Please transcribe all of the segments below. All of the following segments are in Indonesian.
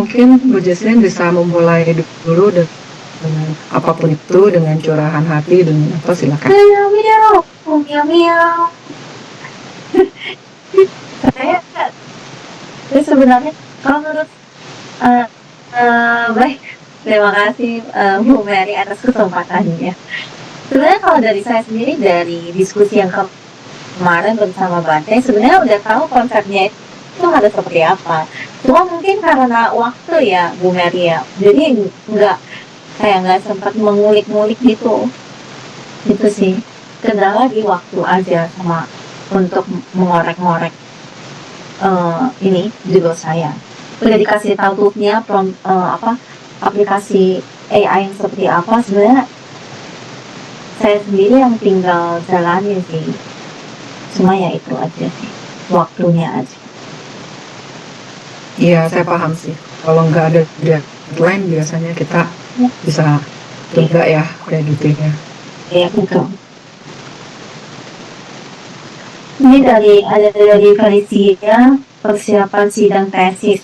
mungkin Bu Jesslyn bisa memulai dulu dengan apapun itu, dengan curahan hati, dengan apa, silakan. Miau miau, miau miau. Saya sebenarnya kalau menurut baik, terima kasih Bu Mary atas kesempatannya. Sebenarnya kalau dari saya sendiri dari diskusi yang kemarin bersama Bante, sebenarnya udah tahu konsepnya itu harus seperti apa. Cuma mungkin karena waktu ya Bu Mary ya, jadi kayak nggak sempat mengulik-ngulik gitu. Itu sih kendala di waktu aja sama untuk mengorek-ngorek ini judul saya. Udah dikasih tahu toolsnya, aplikasi AI yang seperti apa, sebenarnya saya sendiri yang tinggal jalanin sih. Cuma ya itu aja sih, waktunya aja. Iya, saya paham sih. Kalau nggak ada deadline, biasanya kita bisa tunda ya editingnya. Iya betul. Ini ada dari Felicia, persiapan sidang tesis,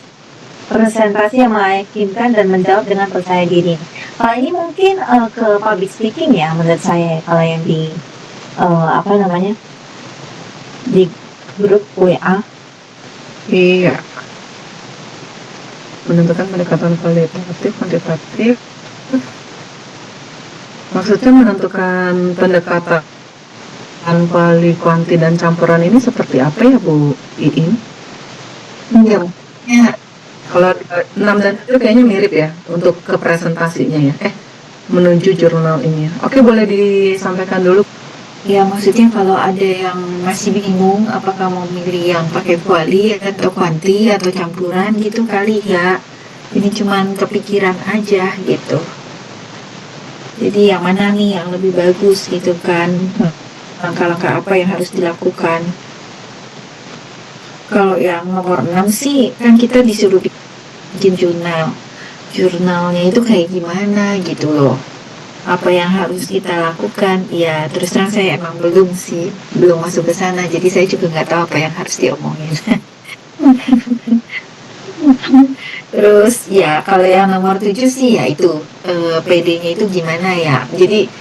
presentasi yang meyakinkan dan menjawab dengan percaya diri. Kalau ini mungkin ke public speaking ya menurut saya, kalau yang di apa namanya, di grup WA. Iya, menentukan pendekatan kualitatif, kuantitatif. Maksudnya menentukan pendekatan kuanti dan campuran ini seperti apa ya Bu Iin? Iya. Ya, kalau 6 dan 7 kayaknya mirip ya untuk ke presentasinya ya. Menuju jurnal ini. Oke, boleh disampaikan dulu. Ya, maksudnya kalau ada yang masih bingung apakah mau milih yang pakai kuali atau kuanti atau campuran gitu kali ya. Ini cuman kepikiran aja gitu. Jadi yang mana nih yang lebih bagus gitu kan. Langkah-langkah apa yang harus dilakukan. Kalau yang nomor 6 sih kan kita disuruh bikin jurnal. Jurnalnya itu kayak gimana gitu loh. Apa yang harus kita lakukan, ya terus terang saya emang belum masuk ke sana, jadi saya juga nggak tahu apa yang harus diomongin. Terus ya kalau yang nomor 7 sih ya itu PD-nya itu gimana ya, jadi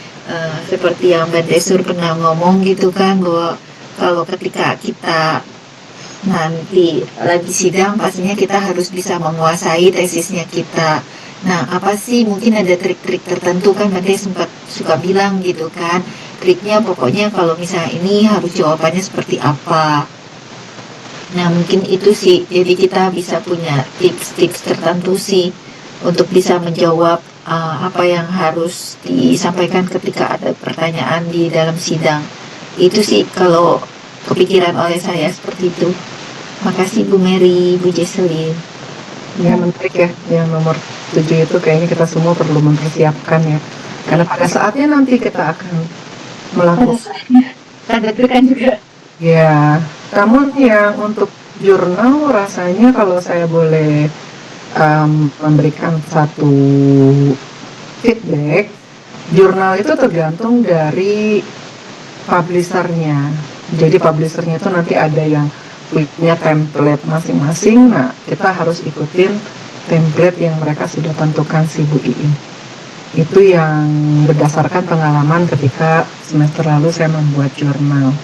seperti yang Mbak Desur pernah ngomong gitu kan, bahwa kalau ketika kita nanti lagi sidang pastinya kita harus bisa menguasai tesisnya kita. Nah, apa sih mungkin ada trik-trik tertentu kan Mbak sempat suka bilang gitu kan. Triknya pokoknya kalau misalnya ini harus jawabannya seperti apa. Nah, mungkin itu sih. Jadi kita bisa punya tips-tips tertentu sih untuk bisa menjawab apa yang harus disampaikan ketika ada pertanyaan di dalam sidang. Itu sih kalau kepikiran oleh saya seperti itu. Makasih Bu Mary, Bu Jesselyn. Ya, menarik ya. Yang nomor 7 itu kayaknya kita semua perlu mempersiapkan ya. Karena pada saatnya nanti kita akan melakukan. Ada kan juga. Ya, namun yang untuk jurnal rasanya kalau saya boleh memberikan satu feedback, jurnal itu tergantung dari publishernya. Jadi publishernya itu nanti ada yang punya template masing-masing. Nah, kita harus ikutin template yang mereka sudah tentukan si Bu Iin. Itu yang berdasarkan pengalaman ketika semester lalu saya membuat jurnal.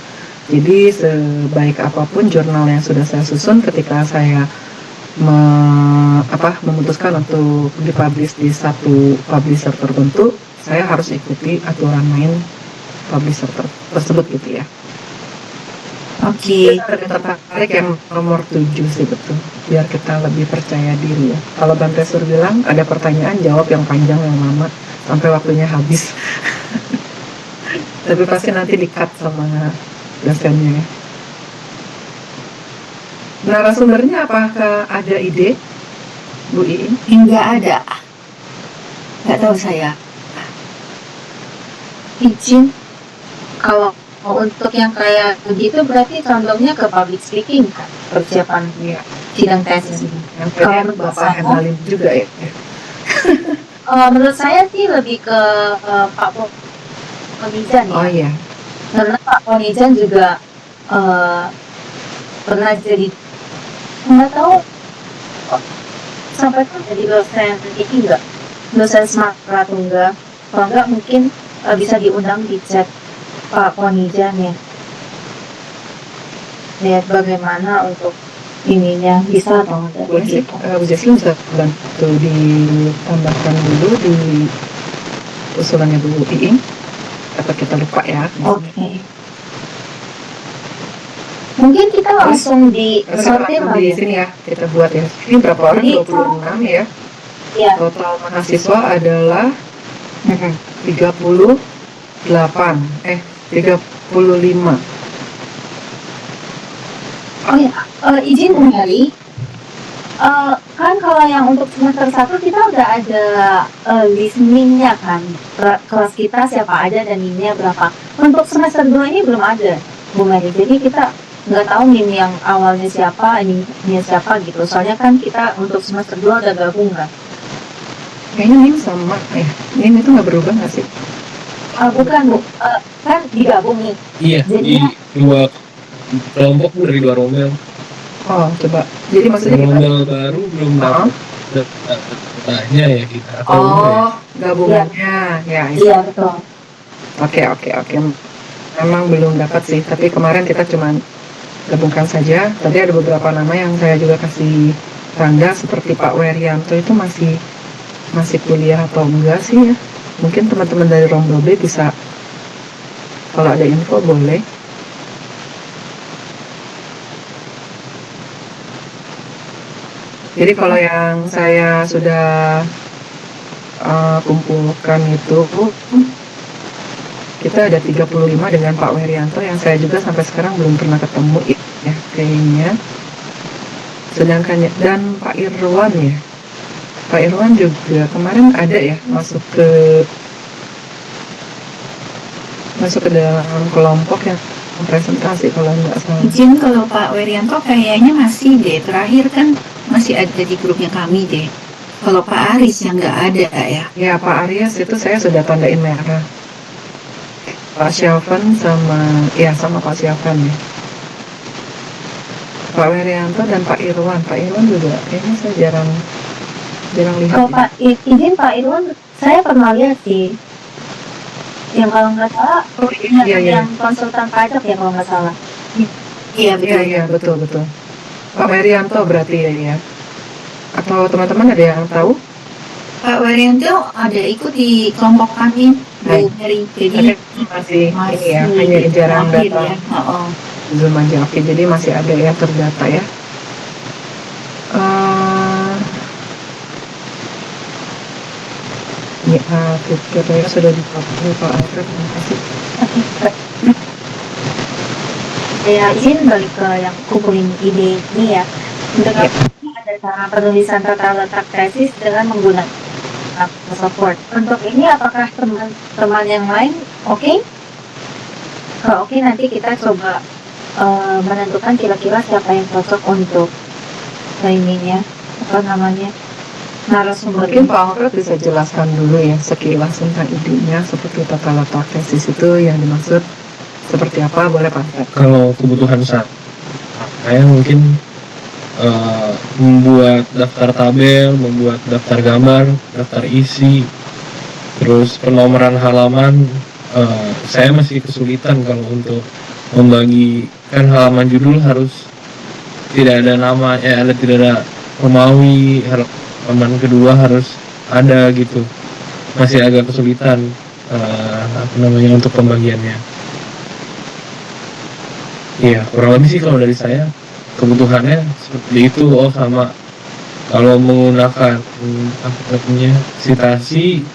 Jadi sebaik apapun jurnal yang sudah saya susun, ketika saya memutuskan untuk dipublish di satu publisher tertentu, saya harus ikuti aturan main publisher tersebut gitu ya. Oke. Saya tertarik yang nomor 7 sih, betul. Biar kita lebih percaya diri ya. Kalau Bante Sur bilang ada pertanyaan, jawab yang panjang, yang lama, sampai waktunya habis. Tapi pasti nanti di-cut sama dosennya ya. Narasumbernya apakah ada ide, Bu Iin? Enggak ada. Enggak tahu saya. Izin, kalau untuk yang kayak begitu berarti condongnya ke public speaking kan, persiapan sidang tesis ini. Yang pengen Bapak handalin juga ya? Menurut saya sih lebih ke Pak Ponijan ya. Oh iya. Karena Pak Ponijan juga pernah jadi, nggak tahu sampai tuh jadi dosen ini enggak, dosen Smart Pratungga. Kalau enggak mungkin bisa diundang di chat Pak Ponijan ya. Lihat bagaimana untuk ininya bisa atau enggak Boleh sih, gitu. Bu Jesslyn bisa bantu ditambahkan dulu di usulannya Bu Iing, atau kita lupa ya. Oke. Mungkin kita langsung di sortir Langsung kali di ya. sini ya, kita buat ya. Ini berapa orang? Jadi, 26 ya. Ya. Total mahasiswa adalah 38, 35. Oh ya, izin Bu Mary. Kan kalau yang untuk semester 1 kita udah ada listeningnya kan, kelas kita siapa aja dan NIM-nya berapa. Untuk semester 2 ini belum ada Bu Mary, jadi kita nggak tahu NIM yang awalnya siapa, NIM-nya siapa gitu. Soalnya kan kita untuk semester 2 udah gabung kan. Kayaknya NIM sama ya. NIM itu nggak berubah nggak sih? Bukan Bu, kan digabung nih. Iya, di dua kelompok dari dua rombel. Oh, coba. Jadi maksudnya kita Rombel baru belum dapat datanya ya kita. Atau oh, gabungannya ya. Iya betul. Oke. Memang belum dapat sih, tapi kemarin kita cuma gabungkan saja. Tadi ada beberapa nama yang saya juga kasih tanda, seperti Pak Werianto itu masih kuliah atau enggak sih ya. Mungkin teman-teman dari Rombel B bisa, kalau ada info boleh. Jadi kalau yang saya sudah kumpulkan itu, kita ada 35 dengan Pak Werianto yang saya juga sampai sekarang belum pernah ketemu ya kayaknya. Sedangkan dan Pak Irwan ya. Pak Irwan juga kemarin ada ya masuk ke dalam kelompok yang presentasi kalau nggak salah. Izin, kalau Pak Werianto kayaknya masih deh, terakhir kan masih ada di grupnya kami deh. Kalau Pak Aris yang nggak ada ya. Ya Pak Aries itu saya sudah tandain merah. Pak Syafan sama Pak Syafan ya. Pak Werianto dan Pak Irwan juga kayaknya saya jarang lihat. Kalau Pak izin Pak Irwan, saya pernah lihat sih. Yang kalau nggak salah, yang konsultan pajak ya kalau nggak salah. Iya betul. Iya betul. Pak Werianto berarti ya. Atau teman-teman ada yang tahu? Pak Werianto ada ikut di kelompok kami, Bu Mary. Jadi masih ini ya, hanya jarang datang. Ya. Zoom aja, oke. Jadi masih ada yang terdata ya. Tutorial sudah dipakai Pak Alfred, terima kasih. Saya izin balik ke yang kumpulin ide ini ya. Untuk ada cara penulisan tata letak tesis dengan menggunakan support. Untuk ini apakah teman-teman yang lain oke? Kalau oke nanti kita coba menentukan kira-kira siapa yang cocok untuk ininya, apa namanya, narasumber. Mungkin Pak Alfred bisa jelaskan dulu ya sekilas tentang idenya, seperti tata letak tesis itu yang dimaksud seperti apa, boleh Pak Alfred? Kalau kebutuhan saya mungkin membuat daftar tabel, membuat daftar gambar, daftar isi, terus penomoran halaman. Saya masih kesulitan kalau untuk membagikan halaman judul, harus tidak ada nama, tidak ada Romawi, halaman kedua harus ada gitu. Masih agak kesulitan untuk pembagiannya. Iya, kurang lebih sih kalau dari saya kebutuhannya seperti itu. Sama kalau menggunakan citasi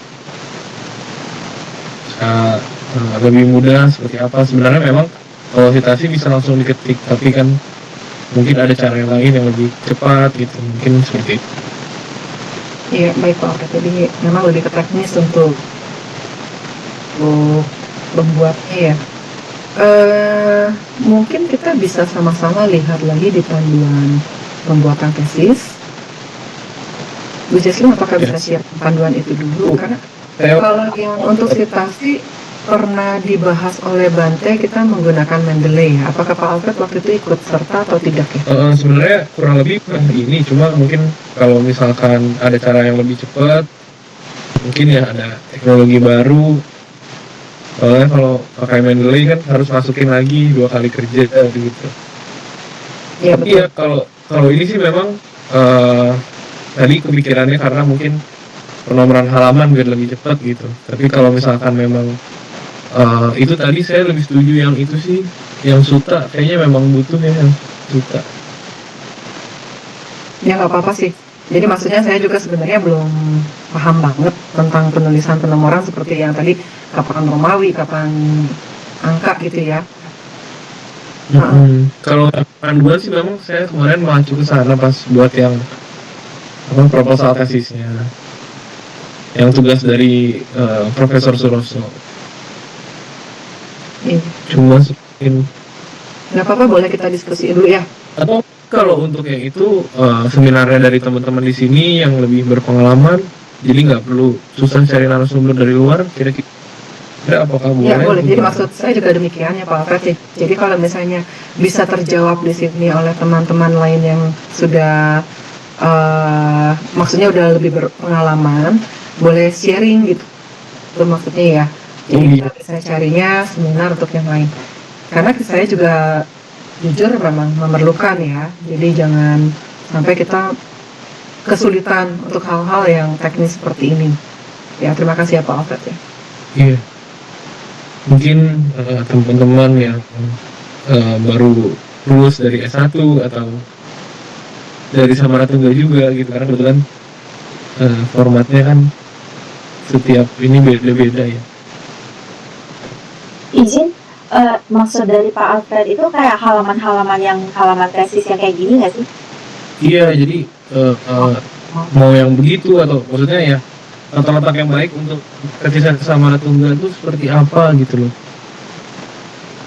lebih mudah seperti apa. Sebenarnya memang kalau citasi bisa langsung diketik, tapi kan mungkin ada cara yang lain yang lebih cepat gitu, mungkin seperti itu. Iya, baik Pak Alfred. Jadi memang lebih ke teknis untuk membuatnya ya. Mungkin kita bisa sama-sama lihat lagi di panduan pembuatan tesis. Bu Jesslyn apakah bisa share panduan itu dulu? Karena kalau yang untuk citasi pernah dibahas oleh Bante, kita menggunakan Mendeley ya. Apakah Pak Alfred waktu itu ikut serta atau tidak ya? Sebenarnya kurang lebih ini, cuma mungkin kalau misalkan ada cara yang lebih cepat, mungkin ya ada teknologi baru. Soalnya kalau pakai Mendeley kan harus masukin lagi 2 kali kerja gitu. Iya Tapi betul. ya kalau ini sih memang tadi kepikirannya karena mungkin penomoran halaman biar lebih cepat gitu. Tapi kalau misalkan memang itu tadi saya lebih setuju yang itu sih, yang Suta kayaknya memang butuh ya yang Suta. Ya nggak apa-apa sih. Jadi maksudnya saya juga sebenarnya belum paham banget tentang penulisan penomoran seperti yang tadi kapan Romawi, kapan angka gitu ya. Kalau panduan sih memang saya kemarin mengacu ke sana pas buat yang proposal tesisnya, yang tugas dari Profesor Suroso. Iya. Cuma mungkin Nggak apa-apa, boleh kita diskusi dulu ya. atau kalau untuk yang itu seminarnya dari teman-teman di sini yang lebih berpengalaman, jadi nggak perlu susah cari narasumber dari luar. Kira-kira apakah boleh? Ya boleh. Jadi maksud saya juga demikian ya Pak Alfred. Jadi kalau misalnya bisa terjawab di sini oleh teman-teman lain yang sudah maksudnya udah lebih berpengalaman, boleh sharing gitu. Itu maksudnya ya. Jadi kita bisa carinya seminar untuk yang lain. Karena saya juga jujur memang memerlukan ya. Jadi jangan sampai kita kesulitan untuk hal-hal yang teknis seperti ini. Ya terima kasih ya Pak Alfred ya. Iya. Mungkin teman-teman yang baru lulus dari S1 atau dari Samaratungga juga gitu, karena kebetulan formatnya kan setiap ini beda-beda ya. Izin, maksud dari Pak Alfred itu kayak halaman tesis yang kayak gini nggak sih? Iya, jadi mau yang begitu atau maksudnya ya letak-letak yang baik untuk ketika Samaratungga itu seperti apa gitu loh.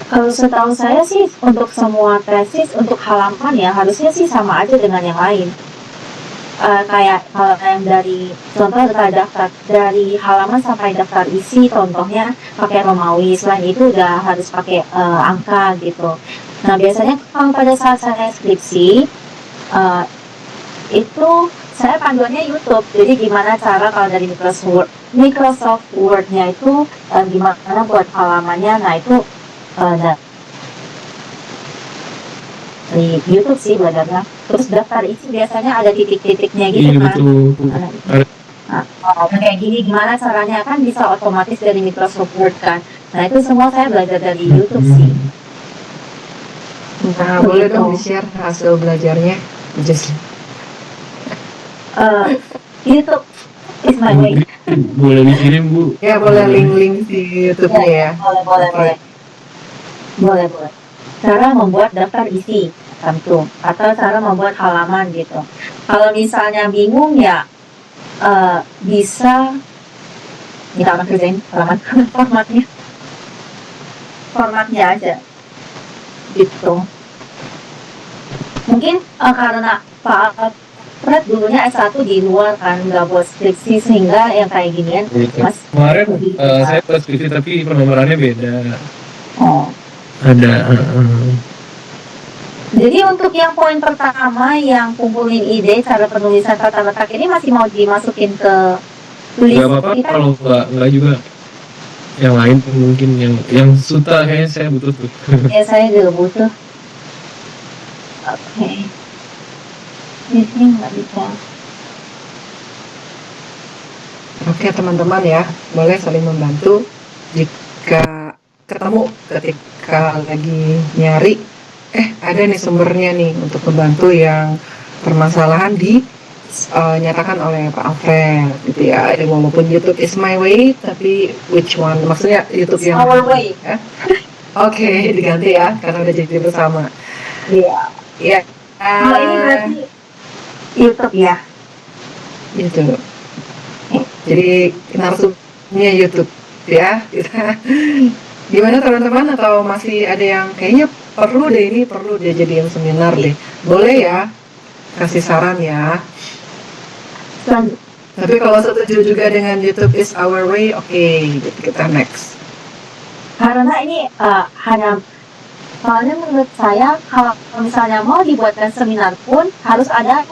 Kalau setahu saya sih untuk semua tesis untuk halaman ya harusnya sih sama aja dengan yang lain. Kayak kalau yang dari contoh kayak daftar dari halaman sampai daftar isi, contohnya pakai Romawi, selain itu udah harus pakai angka gitu. Nah biasanya kalau pada saat saya skripsi itu saya panduannya YouTube. Jadi gimana cara kalau dari Microsoft Word-nya itu gimana buat halamannya. Nah itu di YouTube sih belajarnya. Terus daftar isi biasanya ada titik-titiknya gitu Iya kan. betul. Nah, kayak gini gimana caranya kan bisa otomatis dari Microsoft Word kan. Nah itu semua saya belajar dari YouTube sih. Nah, boleh dong di-share hasil belajarnya. Just YouTube is my way. Boleh dikirim Bu. ya boleh link-link di YouTube-nya ya. Boleh. Cara membuat daftar isi tentu atau cara membuat halaman gitu. Kalau misalnya bingung ya bisa kita akan kerjain formatnya aja gitu. Mungkin karena Pak Alfred dulunya S1 di luar kan nggak buat skripsi sehingga yang kayak ginian Mas Kemarin saya buat skripsi tapi penomorannya beda. oh. Ada Jadi untuk yang poin pertama yang kumpulin ide cara penulisan tata letak ini masih mau dimasukin ke tulis nggak apa-apa kita? kalau nggak juga yang lain mungkin yang Suta kayaknya saya butuh tuh. Ya saya juga butuh. Oke. Di sini nggak bisa. Oke teman-teman ya, boleh saling membantu jika ketemu ketika lagi nyari ada nih sumbernya nih untuk membantu yang permasalahan nyatakan oleh Pak Alfred gitu ya. Walaupun YouTube is my way, tapi which one? Maksudnya YouTube yang Our way. Ya? Oke, diganti ya karena udah jadi bersama. Iya. Ya. Kalau ini berarti YouTube ya. YouTube. Jadi narsumnya YouTube ya. Gimana teman-teman, atau masih ada yang kayaknya perlu deh jadiin seminar deh. Boleh ya kasih saran ya. Tapi kalau setuju juga dengan YouTube is our way, oke, kita next. Karena ini hanya, soalnya menurut saya kalau misalnya mau dibuatkan seminar pun harus ada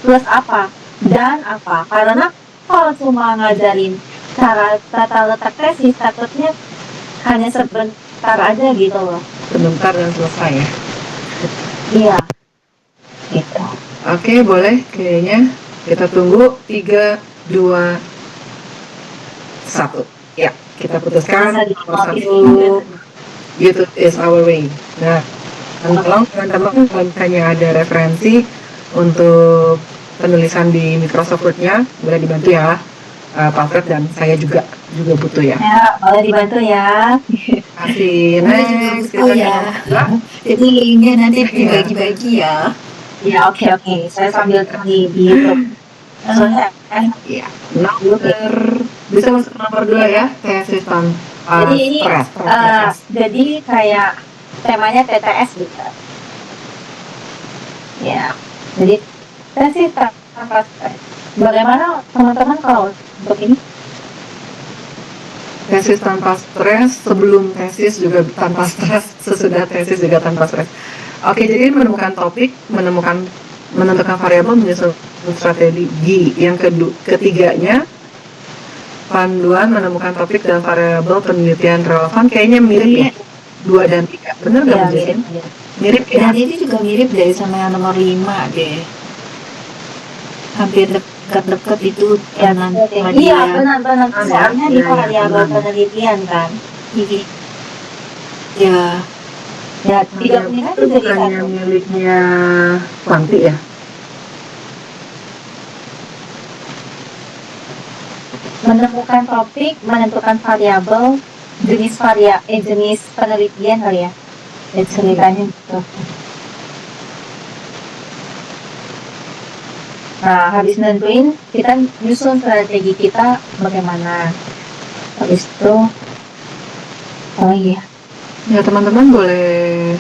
plus apa dan apa. Karena kalau cuma ngajarin cara tata letak tesis, takutnya hanya sebentar aja gitu loh. Sebentar dan selesai ya. Iya, gitu. Oke, boleh kayaknya. Kita tunggu 3, 2, 1. Ya, kita putuskan Bisa nomor dinotis 1, YouTube is our way. Nah, tolong teman-teman kalau misalnya ada referensi untuk penulisan di Microsoft Word-nya, boleh dibantu ya, Pak Fred dan saya juga butuh ya. Ya, boleh dibantu ya. Kasih Saya juga next, butuh kita ke ya. nomor 2. Jadi linknya nanti dibagi-bagi ya. Ya, oke. Saya sambil cari di YouTube. Soalnya Ya, nomor bisa masuk ke nomor 2 ya, tesis tanpa jadi ini stres. jadi kayak temanya TTS gitu. Ya, jadi tesis tanpa stres. Bagaimana teman-teman kalau untuk ini? Tesis tanpa stres, sebelum tesis juga tanpa stres, sesudah tesis juga tanpa stres. Oke, jadi menemukan topik, menentukan variabel, menyusun strategi. Yang ketiganya, panduan menemukan topik dan variabel penelitian relevan. Kayaknya mirip ya, 2 dan 3. Bener nggak Ya, Bu Jason? mirip. Mirip ya? Dan itu juga mirip dari sama yang nomor 5 deh. Hampir dekat-dekat itu Ya, sama iya dia. benar. Ah, Soalnya ya, di ya, variabel benar. penelitian kan. Ya, Ya, 3 Variabel itu itu jadi bukannya satu. miliknya Kwanti ya? Menemukan topik, menentukan variabel, jenis penelitian kali ya. Ceritanya gitu. Nah, habis nentuin, kita nyusun strategi kita bagaimana. Habis itu, oh iya. Ya, teman-teman boleh.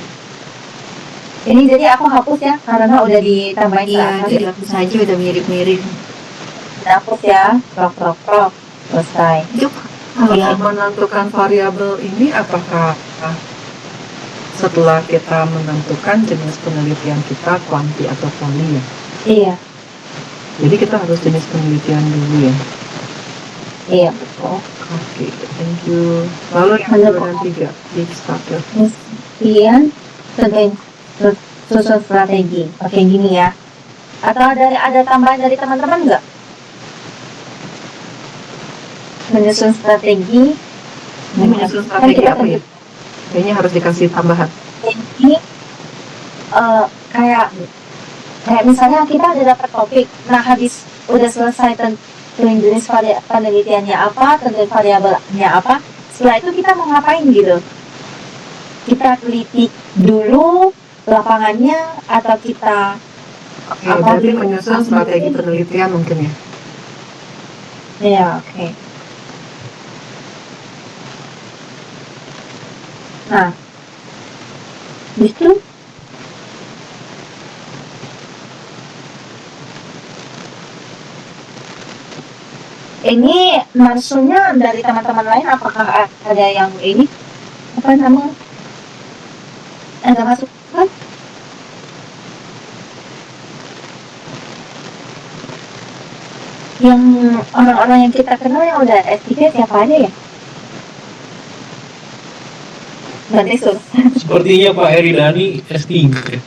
Ini jadi aku hapus ya, karena udah ditambahin iya, terakhir. jadi aku saja udah mirip-mirip. Hapus ya, prok, selesai. Itu Kalau yang menentukan variabel ini, apakah setelah kita menentukan jenis penelitian kita, kuanti atau kuali ya? Iya, Jadi kita harus jenis penelitian dulu ya. iya betul. Oke, thank you. Lalu yang 2 dan 3, di starter. Kemudian tentuin susun strategi. Oke, gini ya. Atau ada tambahan dari teman-teman nggak? Menyusun strategi. Ini menyusun strategi apa ya? Kayaknya harus dikasih tambahan. Ini kayak misalnya kita udah dapat topik, nah habis udah selesai tentuin jenis penelitiannya apa, tentuin variabelnya apa, setelah itu kita mau ngapain gitu? Kita teliti dulu lapangannya atau kita Oke, berarti menyusun strategi penelitian mungkin ya. ya oke. Nah, itu ini maksudnya dari teman-teman lain apakah ada yang ini apa namanya ada masukan? Yang orang-orang yang kita kenal yang udah S3 siapa aja ya? Berarti Sepertinya Pak Eridani S3 ya.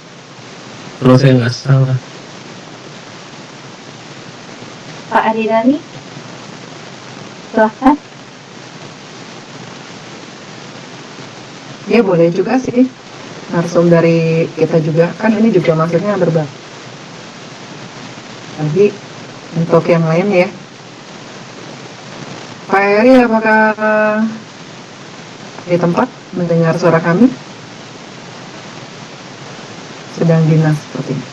Kalau saya nggak salah. Pak Aridani, silahkan. Ya boleh juga sih. Narsum dari kita juga, kan ini juga maksudnya berbagi. Nanti untuk yang lain ya. Pak Eri, apakah di tempat mendengar suara kami? Sedang dinas seperti ini.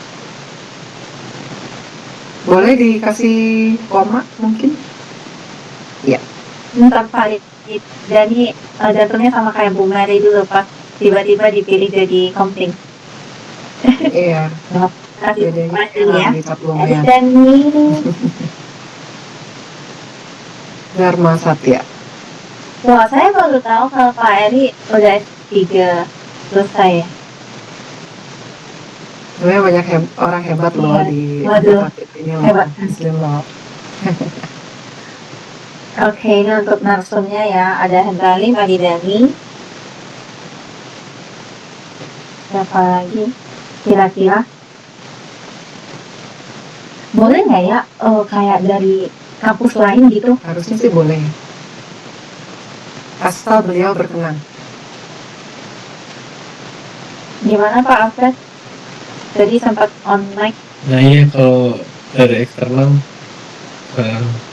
Boleh dikasih koma mungkin? Ya. Tentang Pak Aridani jatuhnya sama kayak Bu Mary dulu pas tiba-tiba dipilih jadi kompling. Iya. Kasih Bedanya ya. di Caplumian. Aridani Dharma Satya. Wah, saya baru tahu kalau Pak Eri udah S3 selesai ya. Sebenarnya banyak orang hebat loh Iya. di Waduh, fakultas ini loh, hebat. Muslim Law. Oke, ini untuk narsumnya ya. Ada Hendrali, Madidani. Siapa lagi? Kira-kira boleh nggak ya kayak dari kampus lain gitu? Harusnya sih boleh. Asal beliau berkenan. Gimana Pak Alfred? Tadi sempat on mic. Nah iya, kalau dari eksternal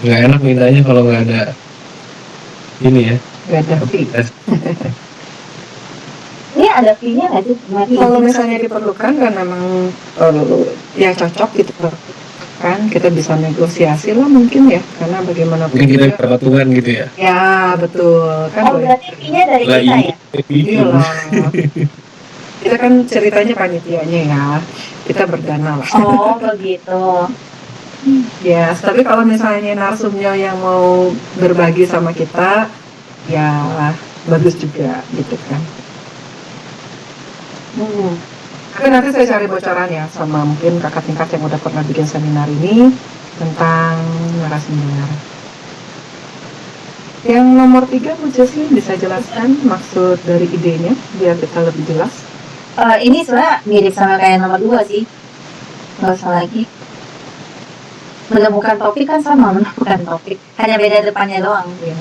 nggak enak mintanya kalau nggak ada ini ya. Gak ada fee. Ini ada fee-nya nggak sih? Mari. Kalau misalnya diperlukan kan memang ya cocok gitu kan, kita bisa negosiasi lah mungkin ya, karena bagaimanapun Mungkin kita juga bisa patungan gitu ya. ya betul kan. Oh, berarti fee-nya dari Lah kita iya, ya? Iya lah. Kita kan ceritanya panitianya ya, kita berdana lah. Oh, begitu. Ya, tapi kalau misalnya narsumnya yang mau berbagi sama kita, ya bagus juga gitu kan. Tapi nanti saya cari bocoran ya sama mungkin kakak tingkat yang udah pernah bikin seminar ini tentang narasumber. Yang nomor 3, Bu Jessi bisa jelaskan maksud dari idenya biar kita lebih jelas. Ini sebenarnya mirip sama kayak nomor 2 sih. Nggak usah lagi. Menemukan topik kan sama menemukan topik. Hanya beda depannya doang. Ya.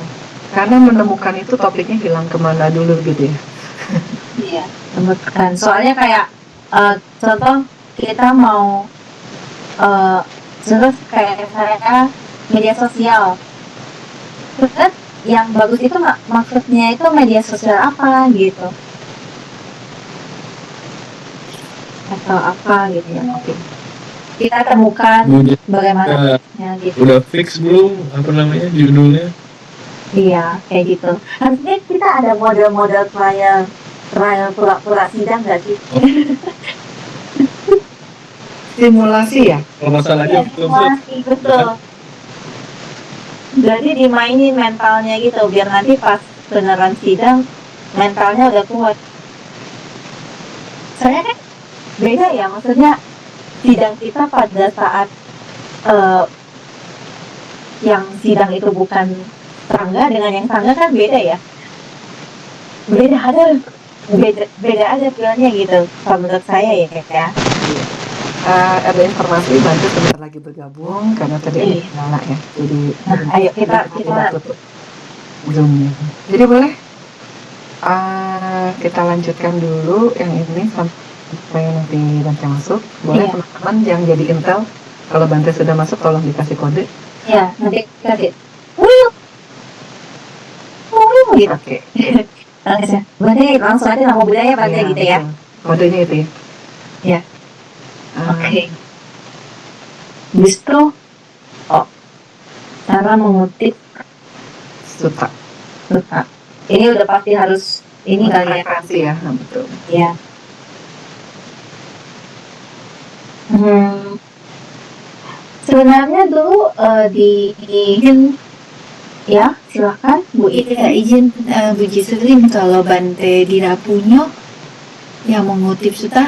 Karena menemukan itu topiknya hilang kemana dulu gitu ya. Iya, menemukan. Soalnya kayak contoh kita mau terus kayak saya media sosial. Terus yang bagus itu maksudnya itu media sosial apa gitu. Atau apa gitu ya. Oke. Kita temukan Udah, bagaimana gitu. udah fix belum apa namanya judulnya? Iya, kayak gitu. Harusnya kita ada model-model trial pura-pura sidang nggak sih? Simulasi ya. Kalau masalahnya Iya, simulasi, betul. Jadi dimainin mentalnya gitu, biar nanti pas beneran sidang, mentalnya udah kuat. Soalnya kan beda ya, maksudnya sidang kita pada saat yang sidang itu bukan tangga dengan yang tangga kan beda ya. Beda aja feelnya gitu, kalau menurut saya ya. Ada informasi Bantu sebentar lagi bergabung karena tadi ada Iya. kendala ya. Jadi Ayo kita tutup Zoom-nya. Jadi boleh kita lanjutkan dulu yang ini sampai nanti Bante masuk. Boleh Iya. teman-teman yang jadi intel kalau Bante sudah masuk tolong dikasih kode. ya nanti kasih gitu. Oke. Berarti langsung aja nama budaya Bante Iya, gitu ya. betul. Kodenya itu ya. Iya. Ah, Oke. Justru cara mengutip Suta. suta. Ini udah pasti harus ini kali ya. Referensi ya. Nah, betul. Ya. Sebenarnya dulu di ya silakan Bu. Iya, izin Bu Jiselin, kalau Bante Dirapunyo yang mengutip Suta,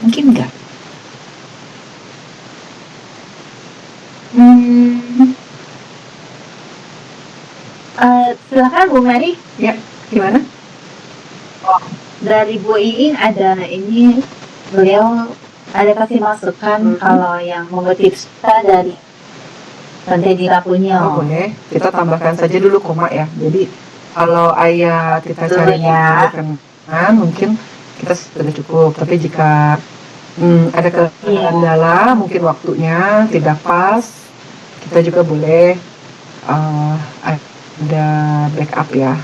mungkin nggak? Silakan Bu Mary. Ya, gimana? Dari Bu Iin ada ini, beliau ada kasih masukan kalau yang mengutip Suta dari Bante Dirapunyo. Oh, boleh. Kita tambahkan saja dulu koma ya. Jadi kalau ayat kita Betul, cari ya. berkenan, mungkin kita sudah cukup. Tapi jika ada kendala, mungkin waktunya tidak pas, kita juga boleh ada backup ya.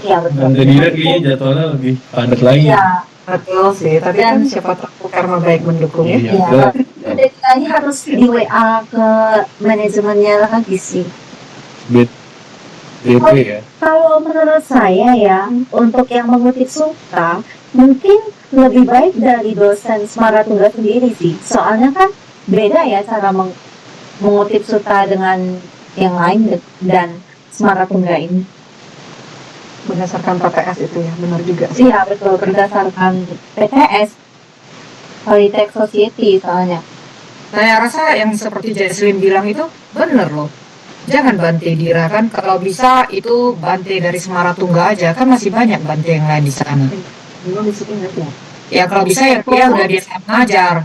Iya betul. Dan Dira kayaknya jadwalnya lebih padat lagi. Iya. Betul sih, tapi kan siapa tahu karma baik mendukung ya. Iya. Deadline harus di WA ke manajemennya lagi sih. BP ya. Kalau menurut saya ya, untuk yang mengutip Suta, mungkin lebih baik dari dosen Smaratungga sendiri sih. Soalnya kan beda ya cara mengutip Suta dengan yang lain, dan Semaratungga ini. Berdasarkan PTS itu ya, benar juga sih. Iya betul, berdasarkan PTS, Politek Society soalnya. Saya rasa yang seperti Jesslyn bilang itu bener loh. Jangan Bante Dira kan, kalau bisa itu Bante dari Semaratungga aja, kan masih banyak Bante yang lain di sana. Belum disiplin ya. Ya kalau bisa ya dia udah biasa ngajar,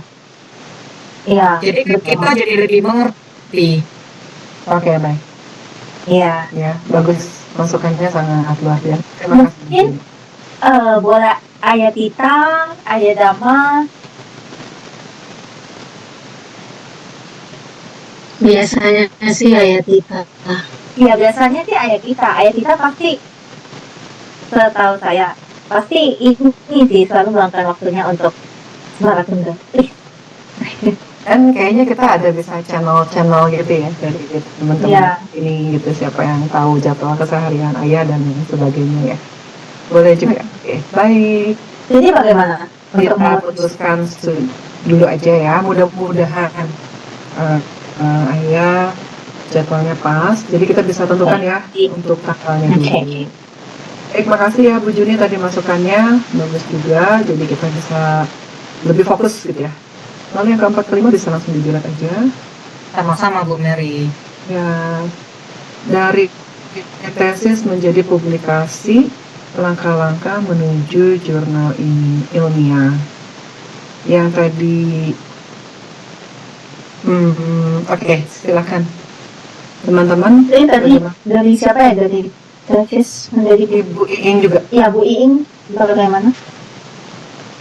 Iya, jadi kan betul. kita jadi lebih mengerti. Oke, baik. Iya. Ya, bagus. Masukannya sangat luar biasa. Terima kasih. Mungkin bola Ayatita, Ayadama, Biasanya sih Ayatita. ya biasanya sih Ayatita. Ayatita pasti, setahu saya, pasti ini sih selalu meluangkan waktunya untuk Semaratungga. Dan kayaknya kita ada bisa channel-channel gitu ya dari teman-teman Iya. ini gitu, siapa yang tahu jadwal keseharian ayah dan lain sebagainya ya. Boleh juga. Oke, baik. Jadi bagaimana untuk Kita putuskan dulu aja ya. Mudah-mudahan ayah jadwalnya pas. Jadi kita bisa tentukan ya untuk tanggalnya dulu. Oke. Baik, makasih ya Bu Juni tadi masukannya, bagus juga. Jadi kita bisa lebih fokus gitu ya. Lalu yang keempat kelima bisa langsung dijerat aja. Sama-sama Bu Mary. Ya, dari tesis menjadi publikasi, langkah-langkah menuju jurnal ini ilmiah. Yang tadi, oke, silakan teman-teman. Ini tadi bagaimana? dari siapa ya? Dari tesis menjadi Ibu Iing juga. Iya, Bu Iing. Bagaimana?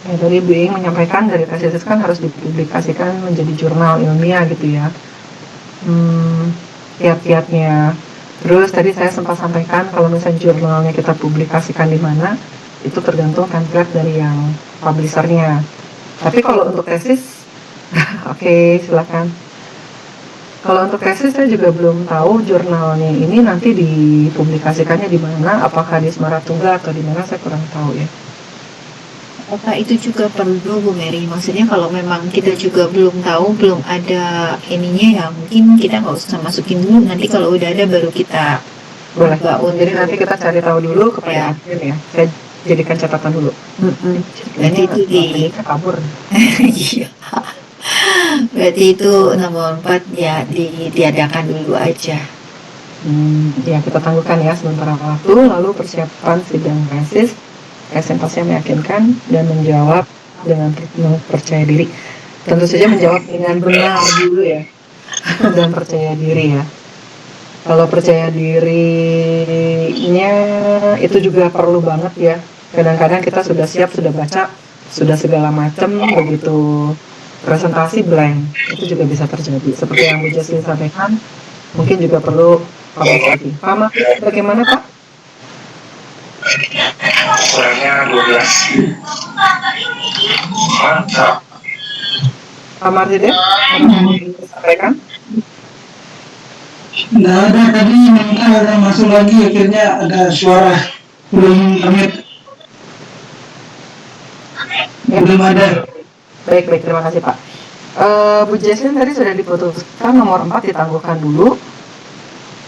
Ya, tadi Bu Iing menyampaikan dari tesis kan harus dipublikasikan menjadi jurnal ilmiah gitu ya. Kiat-kiatnya. Terus tadi saya sempat sampaikan kalau misalnya jurnalnya kita publikasikan di mana, itu tergantung template dari yang publishernya. Tapi kalau untuk tesis, oke, silakan. Kalau untuk tesis saya juga belum tahu jurnalnya ini nanti dipublikasikannya di mana, apakah di Semaratungga atau di mana, saya kurang tahu ya. Apakah itu juga perlu Bu Mary? Maksudnya kalau memang kita juga belum tahu, belum ada ininya ya mungkin kita nggak usah masukin dulu. Nanti kalau udah ada baru kita Boleh. bangun. Jadi nanti kita cari tahu dulu kepada admin ya. Saya jadikan catatan dulu. Berarti itu kabur. Iya. Berarti itu nomor 4 ya diadakan dulu aja. Ya kita tangguhkan ya sementara waktu, lalu persiapan sidang tesis, presentasinya meyakinkan dan menjawab dengan penuh percaya diri. Tentu saja menjawab dengan benar dulu ya, dan percaya diri ya. Kalau percaya dirinya itu juga perlu banget ya. Kadang-kadang kita sudah siap, sudah baca, sudah segala macam, begitu presentasi blank, itu juga bisa terjadi. Seperti yang Bu Jesslyn sampaikan, mungkin juga perlu publicity. Pak Mak, bagaimana Pak? Suaranya 12. Mantap. Pak Marjide, apa yang ingin disampaikan? Nggak ada, tadi ada masuk lagi, akhirnya ada suara belum kami belum ada. Baik, terima kasih Pak. Bu Jesslyn tadi sudah diputuskan nomor 4 ditangguhkan dulu.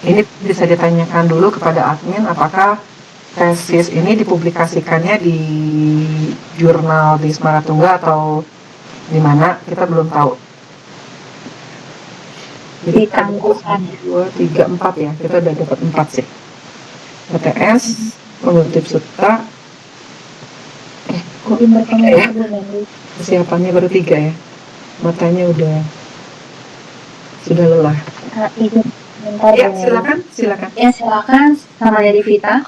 Ini bisa ditanyakan dulu kepada admin apakah tesis ini dipublikasikannya di jurnal di Semaratungga atau di mana, kita belum tahu. Jadi Ditangguhkan. 2, 3, 4 ya, kita udah dapat 4 sih. PTS, mengutip Suta, kok ya? Persiapannya baru 3 ya, matanya sudah lelah. Itu bentar Ya, Bu Mary. silakan. Ya silakan sama dari Vita.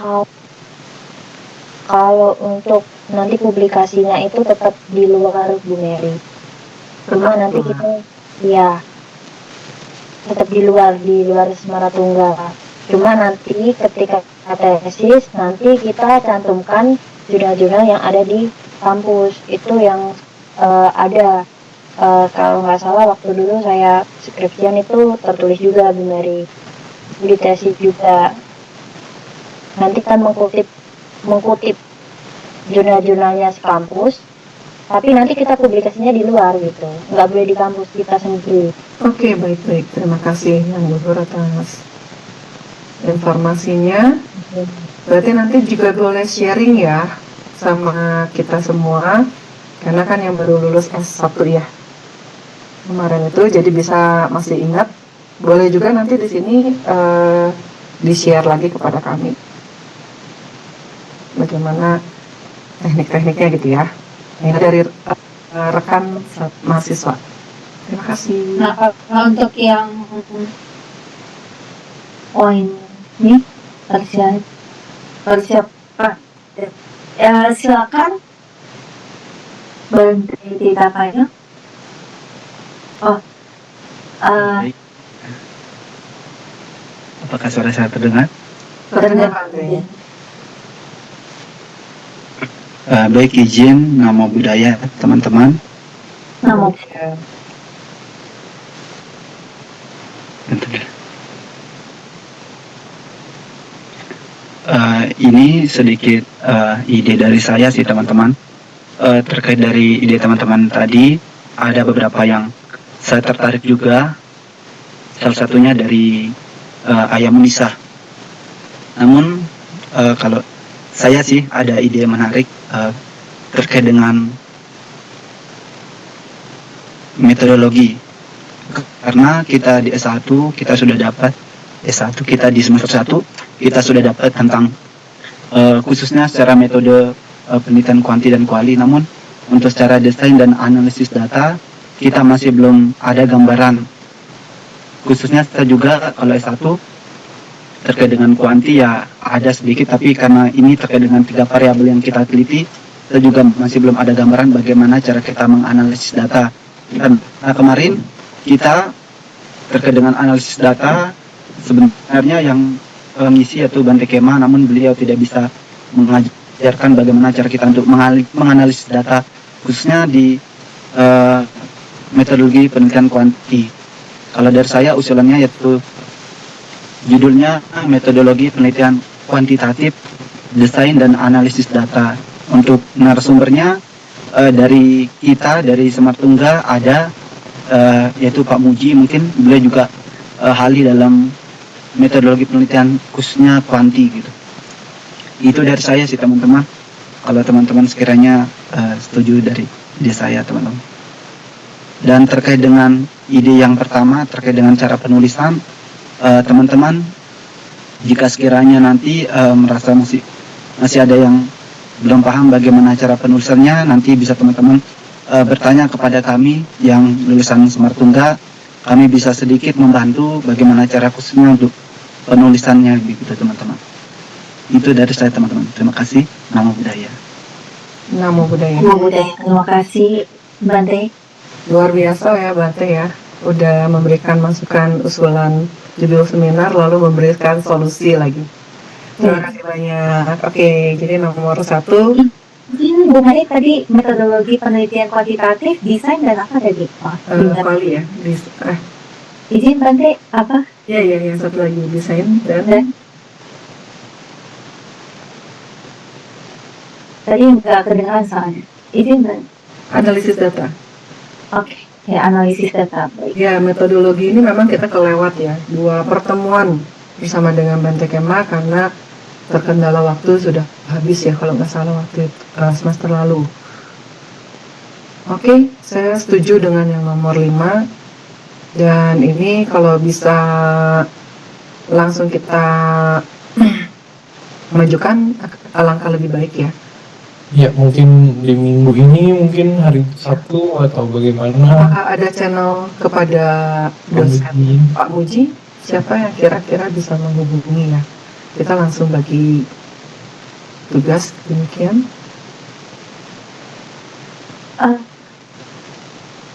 Kalau untuk nanti publikasinya itu tetap di luar Bu Mary. Cuma nanti kita ya tetap di luar Semaratungga. Cuma nanti ketika tesis nanti kita cantumkan jurnal-jurnal yang ada di kampus itu yang ada kalau nggak salah waktu dulu saya skripsian itu tertulis juga Bu Mary di tesis juga. Nanti kan mengkutip jurnal-jurnalnya sekampus, tapi nanti kita publikasinya di luar gitu, nggak boleh di kampus kita sendiri. Oke, baik. Terima kasih yang luhur atas informasinya. Berarti nanti juga boleh sharing ya sama kita semua, karena kan yang baru lulus S1 ya kemarin itu, jadi bisa masih ingat. Boleh juga nanti di sini di-share lagi kepada kami bagaimana teknik-tekniknya gitu ya. Ini dari rekan mahasiswa. Terima kasih. Nah, kalau untuk yang poin ini persiapan, silakan berhenti datanya. Baik. Apakah suara saya terdengar? Terdengar, Bante. Baik, izin nama budaya teman-teman. Namo Bentar. Ini sedikit ide dari saya sih teman-teman. Terkait dari ide teman-teman tadi, ada beberapa yang saya tertarik juga. Salah satunya dari Ayah Munisa. Namun kalau saya sih ada ide menarik terkait dengan metodologi. Karena kita di S1 kita sudah dapat S1 kita di semester 1 kita sudah dapat tentang khususnya secara metode penelitian kuanti dan kuali. Namun untuk secara desain dan analisis data kita masih belum ada gambaran. Khususnya saya juga kalau S1 terkait dengan kuanti ya ada sedikit, tapi karena ini terkait dengan 3 variabel yang kita teliti, kita juga masih belum ada gambaran bagaimana cara kita menganalisis data. Nah, kemarin kita terkait dengan analisis data sebenarnya yang mengisi yaitu Bante Kema, namun beliau tidak bisa mengajarkan bagaimana cara kita untuk menganalisis data khususnya di metodologi penelitian kuanti. Kalau dari saya usulannya yaitu judulnya metodologi penelitian kuantitatif, desain dan analisis data. Untuk narasumbernya dari kita dari Semartungga ada yaitu Pak Muji, mungkin beliau juga ahli dalam metodologi penelitian khususnya kuanti gitu. Itu dari saya sih teman-teman. Kalau teman-teman sekiranya setuju dari ide saya teman-teman. Dan terkait dengan ide yang pertama terkait dengan cara penulisan, teman-teman jika sekiranya nanti merasa masih ada yang belum paham bagaimana cara penulisannya, nanti bisa teman-teman bertanya kepada kami yang lulusan Semartungga. Kami bisa sedikit membantu bagaimana cara khususnya untuk penulisannya begitu teman-teman. Itu dari saya teman-teman. Terima kasih. Namo Buddhaya. Namo Buddhaya. Namo Buddhaya. Terima kasih Bante. Luar biasa ya Bante ya, udah memberikan masukan usulan judul seminar lalu memberikan solusi lagi. Terima kasih banyak. Oke, jadi nomor 1 Bu Mari tadi metodologi penelitian kuantitatif, desain dan apa tadi? kuali ya. Izin Bante apa? Ya, yang satu lagi desain dan tadi nggak kedengaran soalnya. Izin Bante. analisis data. Oke, ya analisis data. Baik. Ya, metodologi ini memang kita kelewat ya, 2 pertemuan bersama dengan Bante Kema karena terkendala waktu sudah habis ya kalau nggak salah waktu semester lalu. Oke, saya setuju dengan yang nomor 5 dan ini kalau bisa langsung kita majukan alangkah lebih baik ya. Ya mungkin di minggu ini, mungkin hari Sabtu atau bagaimana. Apakah ada channel kepada dosen Pak Muji? Siapa yang kira-kira bisa menghubungi ya? Kita langsung bagi tugas demikian.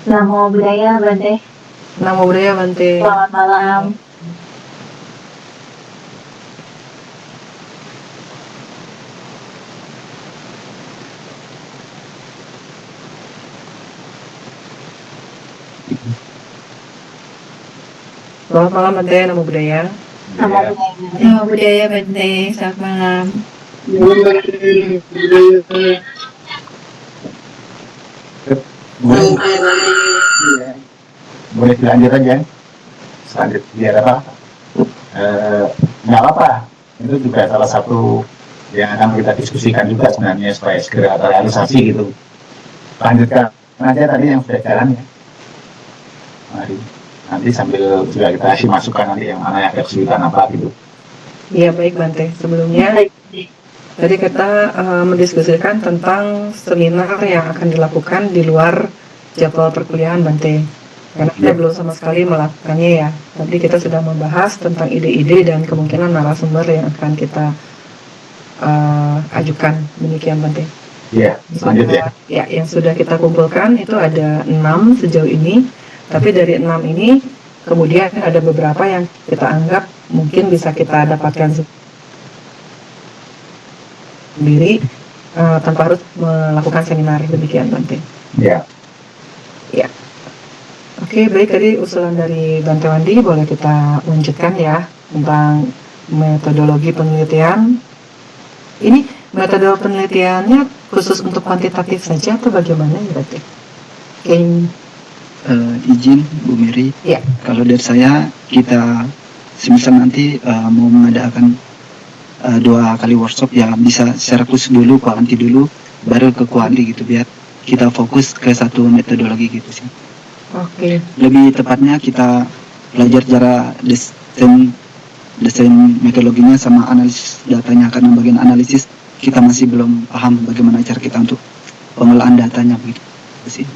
Namo Buddhaya Bante. Namo Buddhaya Bante. Selamat malam. Selamat malam Bante, Namo Buddhaya. Namo Buddhaya. Namo Buddhaya Bante, selamat malam. Boleh dilanjut aja. Selanjut biar apa? nggak apa-apa. Itu juga salah satu yang akan kita diskusikan juga sebenarnya supaya segera terrealisasi gitu. Lanjutkan aja tadi yang sudah jalan ya. Mari. Nanti sambil juga kita kasih masukan nanti yang mana yang ada kesulitan apa gitu. Iya baik Bante. Sebelumnya tadi kita mendiskusikan tentang seminar yang akan dilakukan di luar jadwal perkuliahan Bante. Karena kita belum sama sekali melakukannya ya. Tadi kita sudah membahas tentang ide-ide dan kemungkinan narasumber yang akan kita ajukan. Demikian Bante. Iya, selanjutnya. Ya, yang sudah kita kumpulkan itu ada 6 sejauh ini. Tapi dari 6 ini kemudian ada beberapa yang kita anggap mungkin bisa kita dapatkan sendiri tanpa harus melakukan seminar. Demikian Bante. Iya. Ya. Oke, baik, tadi usulan dari Bante Wandi boleh kita lanjutkan ya tentang metodologi penelitian. Ini metode penelitiannya khusus untuk kuantitatif saja atau bagaimana ya Bante? Izin Bu Mary, Ya. kalau dari saya kita semisal nanti mau mengadakan 2 kali workshop ya bisa secara khusus dulu, kuanti dulu, baru ke kuanti gitu biar kita fokus ke satu metodologi gitu sih. Oke. Lebih tepatnya kita belajar cara desain metodologinya sama analisis datanya, karena bagian analisis kita masih belum paham bagaimana cara kita untuk pengolahan datanya begitu sih.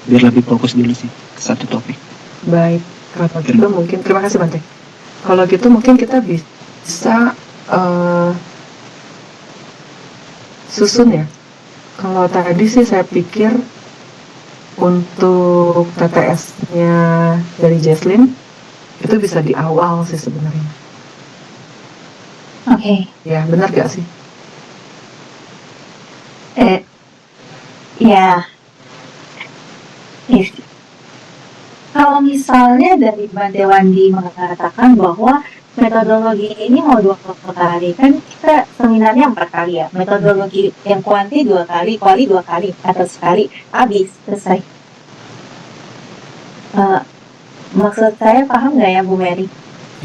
Biar lebih fokus dulu sih ke satu topik. Baik, kalau gitu mungkin terima kasih Bante. Kalau gitu mungkin kita bisa susun ya. Kalau tadi sih saya pikir untuk TTS-nya dari Jesslyn itu bisa di awal sih sebenarnya. Oke. Ya, benar gak sih? Ya. Kalau misalnya dari Bante Wandi mengatakan bahwa metodologi ini mau 2 kali, kan kita seminarnya 4 kali ya. Metodologi yang kuanti 2 kali, kuali 2 kali, atau sekali, habis, selesai. Maksud saya paham nggak ya Bu Mary?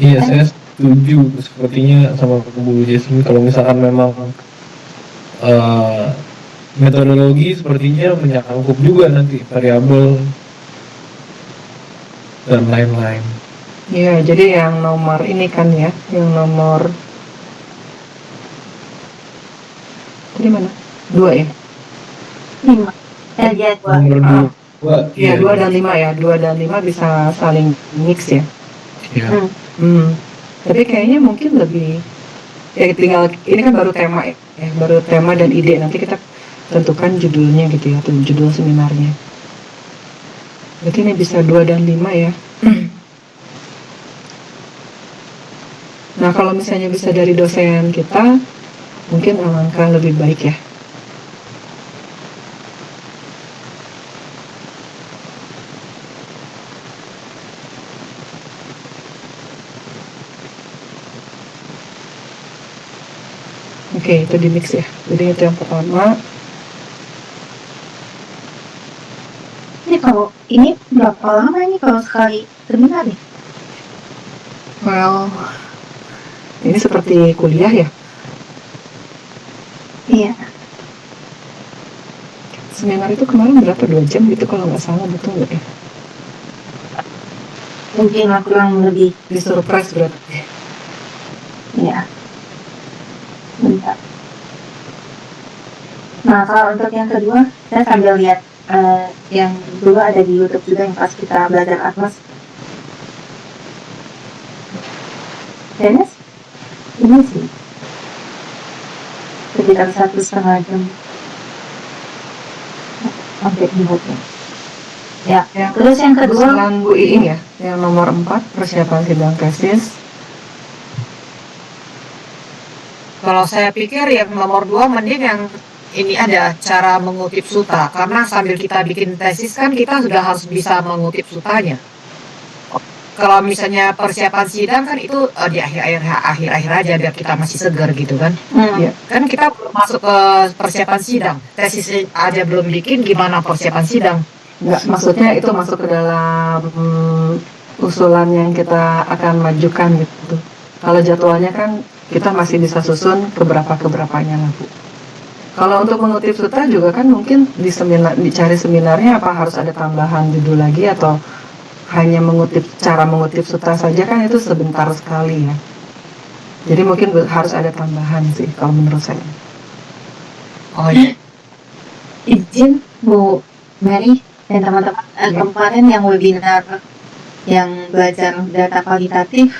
Iya, saya setuju sepertinya sama Bu Jasmine. Kalau misalkan memang metodologi sepertinya menyangkut juga nanti variabel dan lain-lain. Iya, jadi yang nomor ini kan ya, yang nomor tadi mana? 2 ya? 5. Ya, 2. Nomor 2. Iya, 2 dan 5 ya. 2 dan 5 bisa saling mix ya. Iya. Tapi kayaknya mungkin lebih ya tinggal ini kan baru tema ya, baru tema dan ide, nanti kita tentukan judulnya gitu ya, tuh judul seminarnya. Berarti ini bisa 2 dan 5 ya. Nah, kalau misalnya bisa dari dosen kita, mungkin alangkah lebih baik ya. Oke, itu di mix ya. Jadi itu yang pertama. Ini kalau ini berapa lama ini kalau sekali seminar nih? Well, ini seperti kuliah ya. Iya. Seminar itu kemarin berapa? 2 jam gitu kalau nggak salah, betul nggak ya? Mungkin kurang lebih. Di surprise berarti. Iya. Bentar. Nah, kalau untuk yang kedua, saya sambil lihat yang dulu ada di YouTube juga yang pas kita belajar Atlas. Dennis, ini sih sekitar 1,5 jam. Oke, ini. Ya, terus yang kedua, usulan Bu Iing ya, yang nomor 4, persiapan sidang tesis. Kalau saya pikir yang nomor 2 mending yang ini ada cara mengutip suta, karena sambil kita bikin tesis kan kita sudah harus bisa mengutip sutanya. Kalau misalnya persiapan sidang kan itu di akhir-akhir aja biar kita masih segar gitu kan. Ya. Kan kita belum masuk ke persiapan sidang, tesis aja belum bikin, gimana persiapan sidang? Nggak, maksudnya itu masuk ke dalam usulan yang kita akan majukan gitu. Kalau jadwalnya kan kita masih bisa susun keberapanya lah Bu. Kalau untuk mengutip suta juga kan mungkin dicari seminarnya apa harus ada tambahan judul lagi atau hanya cara mengutip suta saja kan itu sebentar sekali ya. Jadi mungkin harus ada tambahan sih kalau menurut saya. Oh iya. Izin Bu Mary dan teman-teman, kemarin yang webinar yang belajar data kualitatif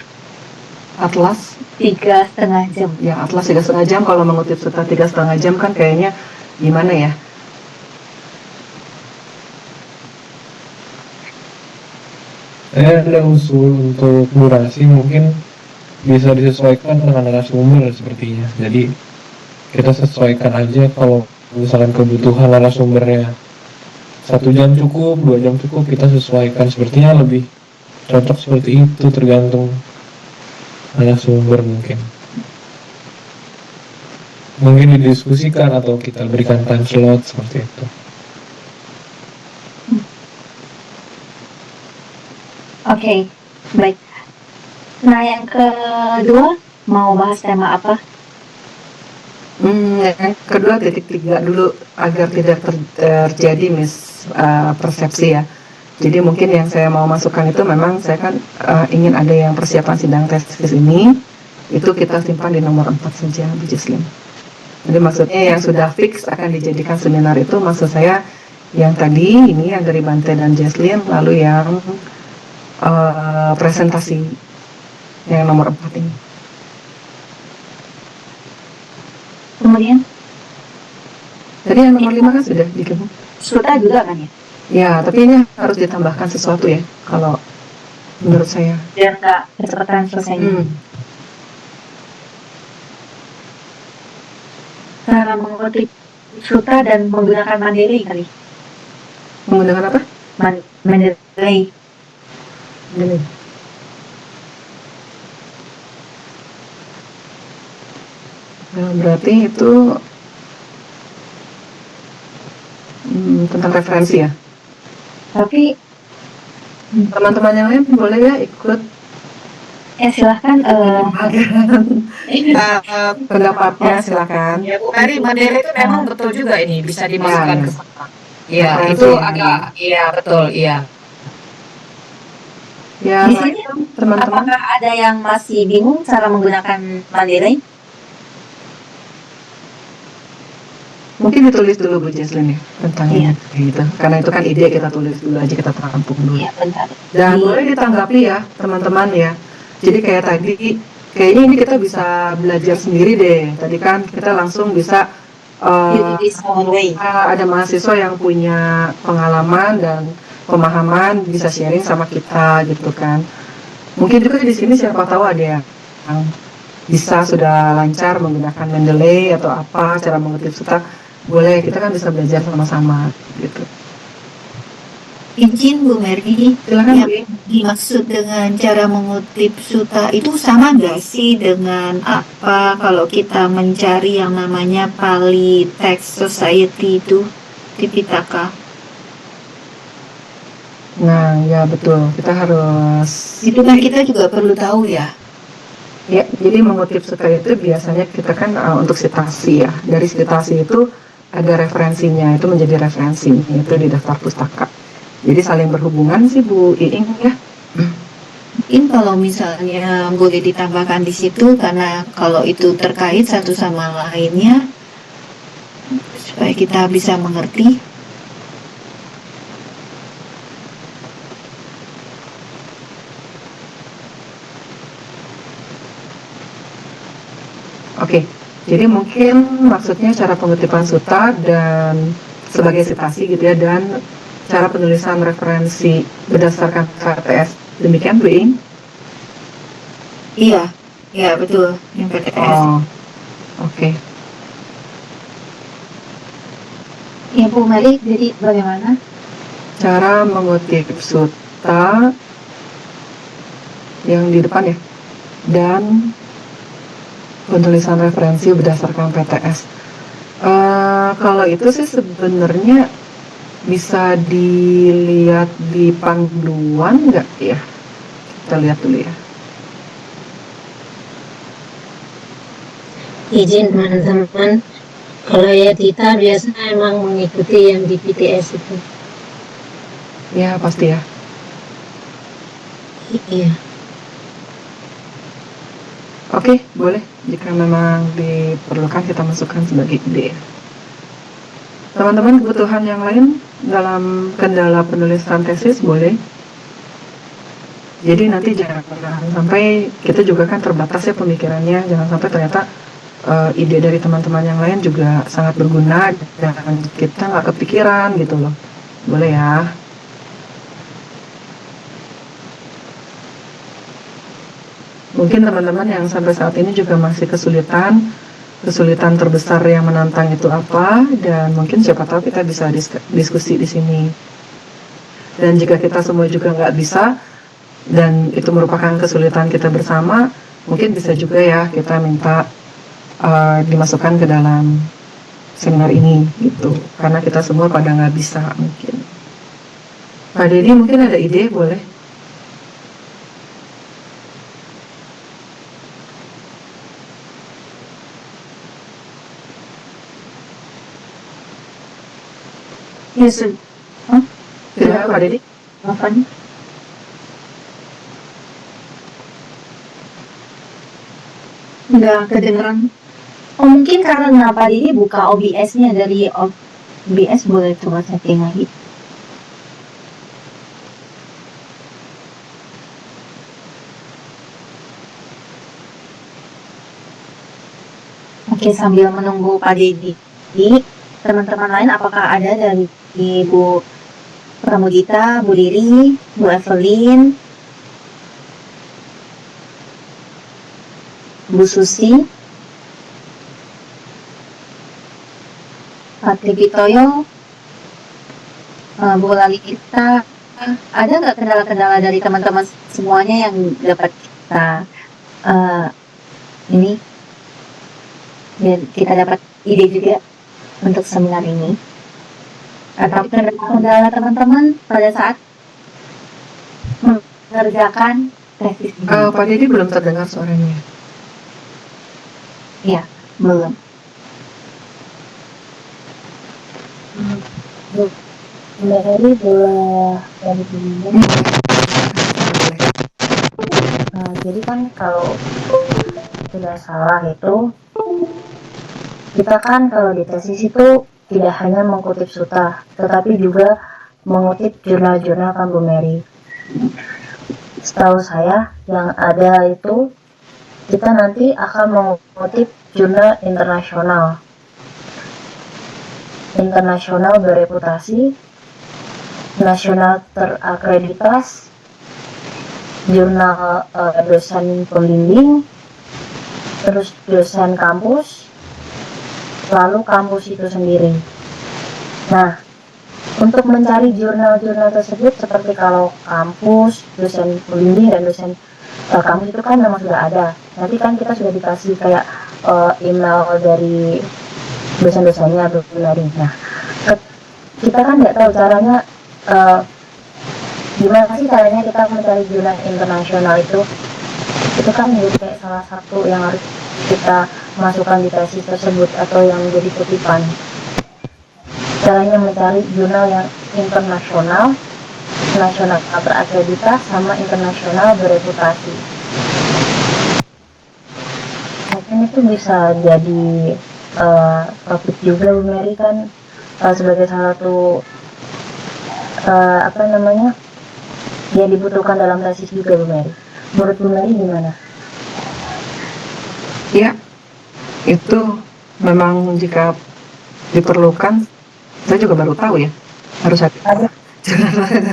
Atlas 3,5 jam. ya, Atlas 3,5 jam, kalau mengutip suta 3,5 jam kan kayaknya gimana ya. Saya ada usul untuk durasi mungkin bisa disesuaikan dengan narasumber sepertinya. Jadi kita sesuaikan aja kalau misalkan kebutuhan narasumbernya 1 jam cukup, 2 jam cukup, kita sesuaikan. Sepertinya lebih cocok seperti itu, tergantung narasumber mungkin. Mungkin didiskusikan atau kita berikan time slot seperti itu. Oke, baik. Nah, yang kedua, mau bahas tema apa? Yang kedua titik 3 dulu agar tidak terjadi persepsi ya. Jadi mungkin yang saya mau masukkan itu memang saya kan ingin ada yang persiapan sidang tesis ini, itu kita simpan di nomor 4 saja Bu Jesslyn. Jadi maksudnya yang sudah fix akan dijadikan seminar itu maksud saya yang tadi ini yang dari Bante dan Jesslyn, lalu yang presentasi yang nomor 4 ini. Kemudian, Tadi yang nomor 5 kan sudah digabung. suta juga kan ya? Ya, tapi ini harus ditambahkan sesuatu ya, kalau menurut saya. Biar nggak kecepatan selesainya. Cara mengutip suta dan menggunakan Mendeley kali. Menggunakan apa? Mendeley. Ini. Nah, berarti itu tentang referensi ya. Tapi Teman-teman yang lain boleh ya ikut silahkan pendapatnya, silakan. Ya Bu Mary, Mandela itu memang betul juga ini bisa dimasukkan Ya, ke sana. Iya, Referensi itu ya. agak, iya betul, iya. Ya, di sini teman-teman. apakah ada yang masih bingung cara menggunakan Mendeley? Mungkin ditulis dulu Bu Jesslyn ya tentang Iya. gitu. Karena itu kan ide kita tulis dulu aja, kita tampung dulu. Iya, bentar. Dan boleh ditanggapi ya teman-teman ya. Jadi kayak tadi, kayaknya ini kita bisa belajar sendiri deh. Tadi kan kita langsung bisa You do this our way. ada mahasiswa yang punya pengalaman dan pemahaman bisa sharing sama kita gitu kan. Mungkin juga di sini siapa tahu ada yang bisa sudah lancar menggunakan Mendeley atau apa cara mengutip suta. Boleh, kita kan bisa belajar sama-sama gitu. Izin Bu Mary, Silakan yang Bu. dimaksud dengan cara mengutip suta itu sama nggak sih dengan apa kalau kita mencari yang namanya Pali Text Society itu di Pitaka? Nah, ya betul. Kita harus Itu kan kita juga perlu tahu ya. ya, jadi mengutip suta itu biasanya kita kan untuk citasi ya. Dari citasi itu ada referensinya, itu menjadi referensi itu di daftar pustaka. Jadi saling berhubungan sih Bu Iing ya. Mungkin kalau misalnya boleh ditambahkan di situ karena kalau itu terkait satu sama lainnya supaya kita bisa mengerti. Oke, jadi mungkin maksudnya cara pengutipan suta dan sebagai citasi gitu ya, dan cara penulisan referensi berdasarkan KTS. Demikian Bu Iing? Iya, iya betul yang PTS. Oh, oke. Ya Bu Mary, jadi bagaimana? Cara mengutip suta yang di depan ya, dan penulisan referensi berdasarkan PTS. Kalau itu sih sebenarnya bisa dilihat di panduan nggak ya? Kita lihat dulu ya. izin teman-teman. Kalau ya Tita biasanya emang mengikuti yang di PTS itu. Ya pasti ya. Iya. Oke, boleh. Jika memang diperlukan kita masukkan sebagai ide. Teman-teman kebutuhan yang lain dalam kendala penulisan tesis boleh. Jadi nanti jangan sampai kita juga kan terbatas ya pemikirannya. Jangan sampai ternyata ide dari teman-teman yang lain juga sangat berguna dan kita nggak kepikiran gitu loh. Boleh ya. Mungkin teman-teman yang sampai saat ini juga masih kesulitan terbesar yang menantang itu apa, dan mungkin siapa tahu kita bisa diskusi di sini. Dan jika kita semua juga nggak bisa, dan itu merupakan kesulitan kita bersama, mungkin bisa juga ya kita minta dimasukkan ke dalam seminar ini gitu, karena kita semua pada nggak bisa mungkin. Pak Dedi mungkin ada ide, boleh? Ya sudah. Silakan Pak Dedi. Apa nih? Nggak kedengeran. Oh mungkin karena Pak Didi buka OBS-nya dari OBS, boleh coba setting lagi. Oke, sambil menunggu Pak Didi, teman-teman lain apakah ada dari Ibu Pramudita, Bu Riri, Bu Evelyn, Bu Susi, Pak Tribitoyo, Bu Lalita, ada nggak kendala-kendala dari teman-teman semuanya yang dapat kita ini dan kita dapat ide juga untuk seminar ini, atau kendala teman-teman pada saat mengerjakan tesis ini? Pak Dedi belum terdengar suaranya. Ya, belum. Mary boleh dari dulu. Jadi kan kalau tidak salah itu, kita kan kalau di tesis itu tidak hanya mengutip suta, tetapi juga mengutip jurnal-jurnal kan Bu Mary. Setahu saya yang ada itu kita nanti akan mengutip jurnal internasional bereputasi, nasional terakreditas, jurnal dosen pembimbing, terus dosen kampus, lalu kampus itu sendiri. Nah, untuk mencari jurnal-jurnal tersebut, seperti kalau kampus, dosen pembimbing, dan dosen kampus itu kan memang sudah ada. Nanti kan kita sudah dikasih kayak email dari dosen-dosennya benar. Nah, kita kan nggak tahu caranya gimana sih caranya kita mencari jurnal internasional itu kan menjadi kayak salah satu yang harus kita masukkan di tesis tersebut atau yang menjadi kutipan. Caranya mencari jurnal yang internasional, nasional berakreditas, sama internasional bereputasi. Mungkin itu bisa jadi topik juga Bu Mary kan, sebagai salah satu yang dibutuhkan dalam tesis juga Bu Mary. Menurut Bu Mary gimana? Ya, itu memang jika diperlukan, saya juga baru tahu ya, harus ada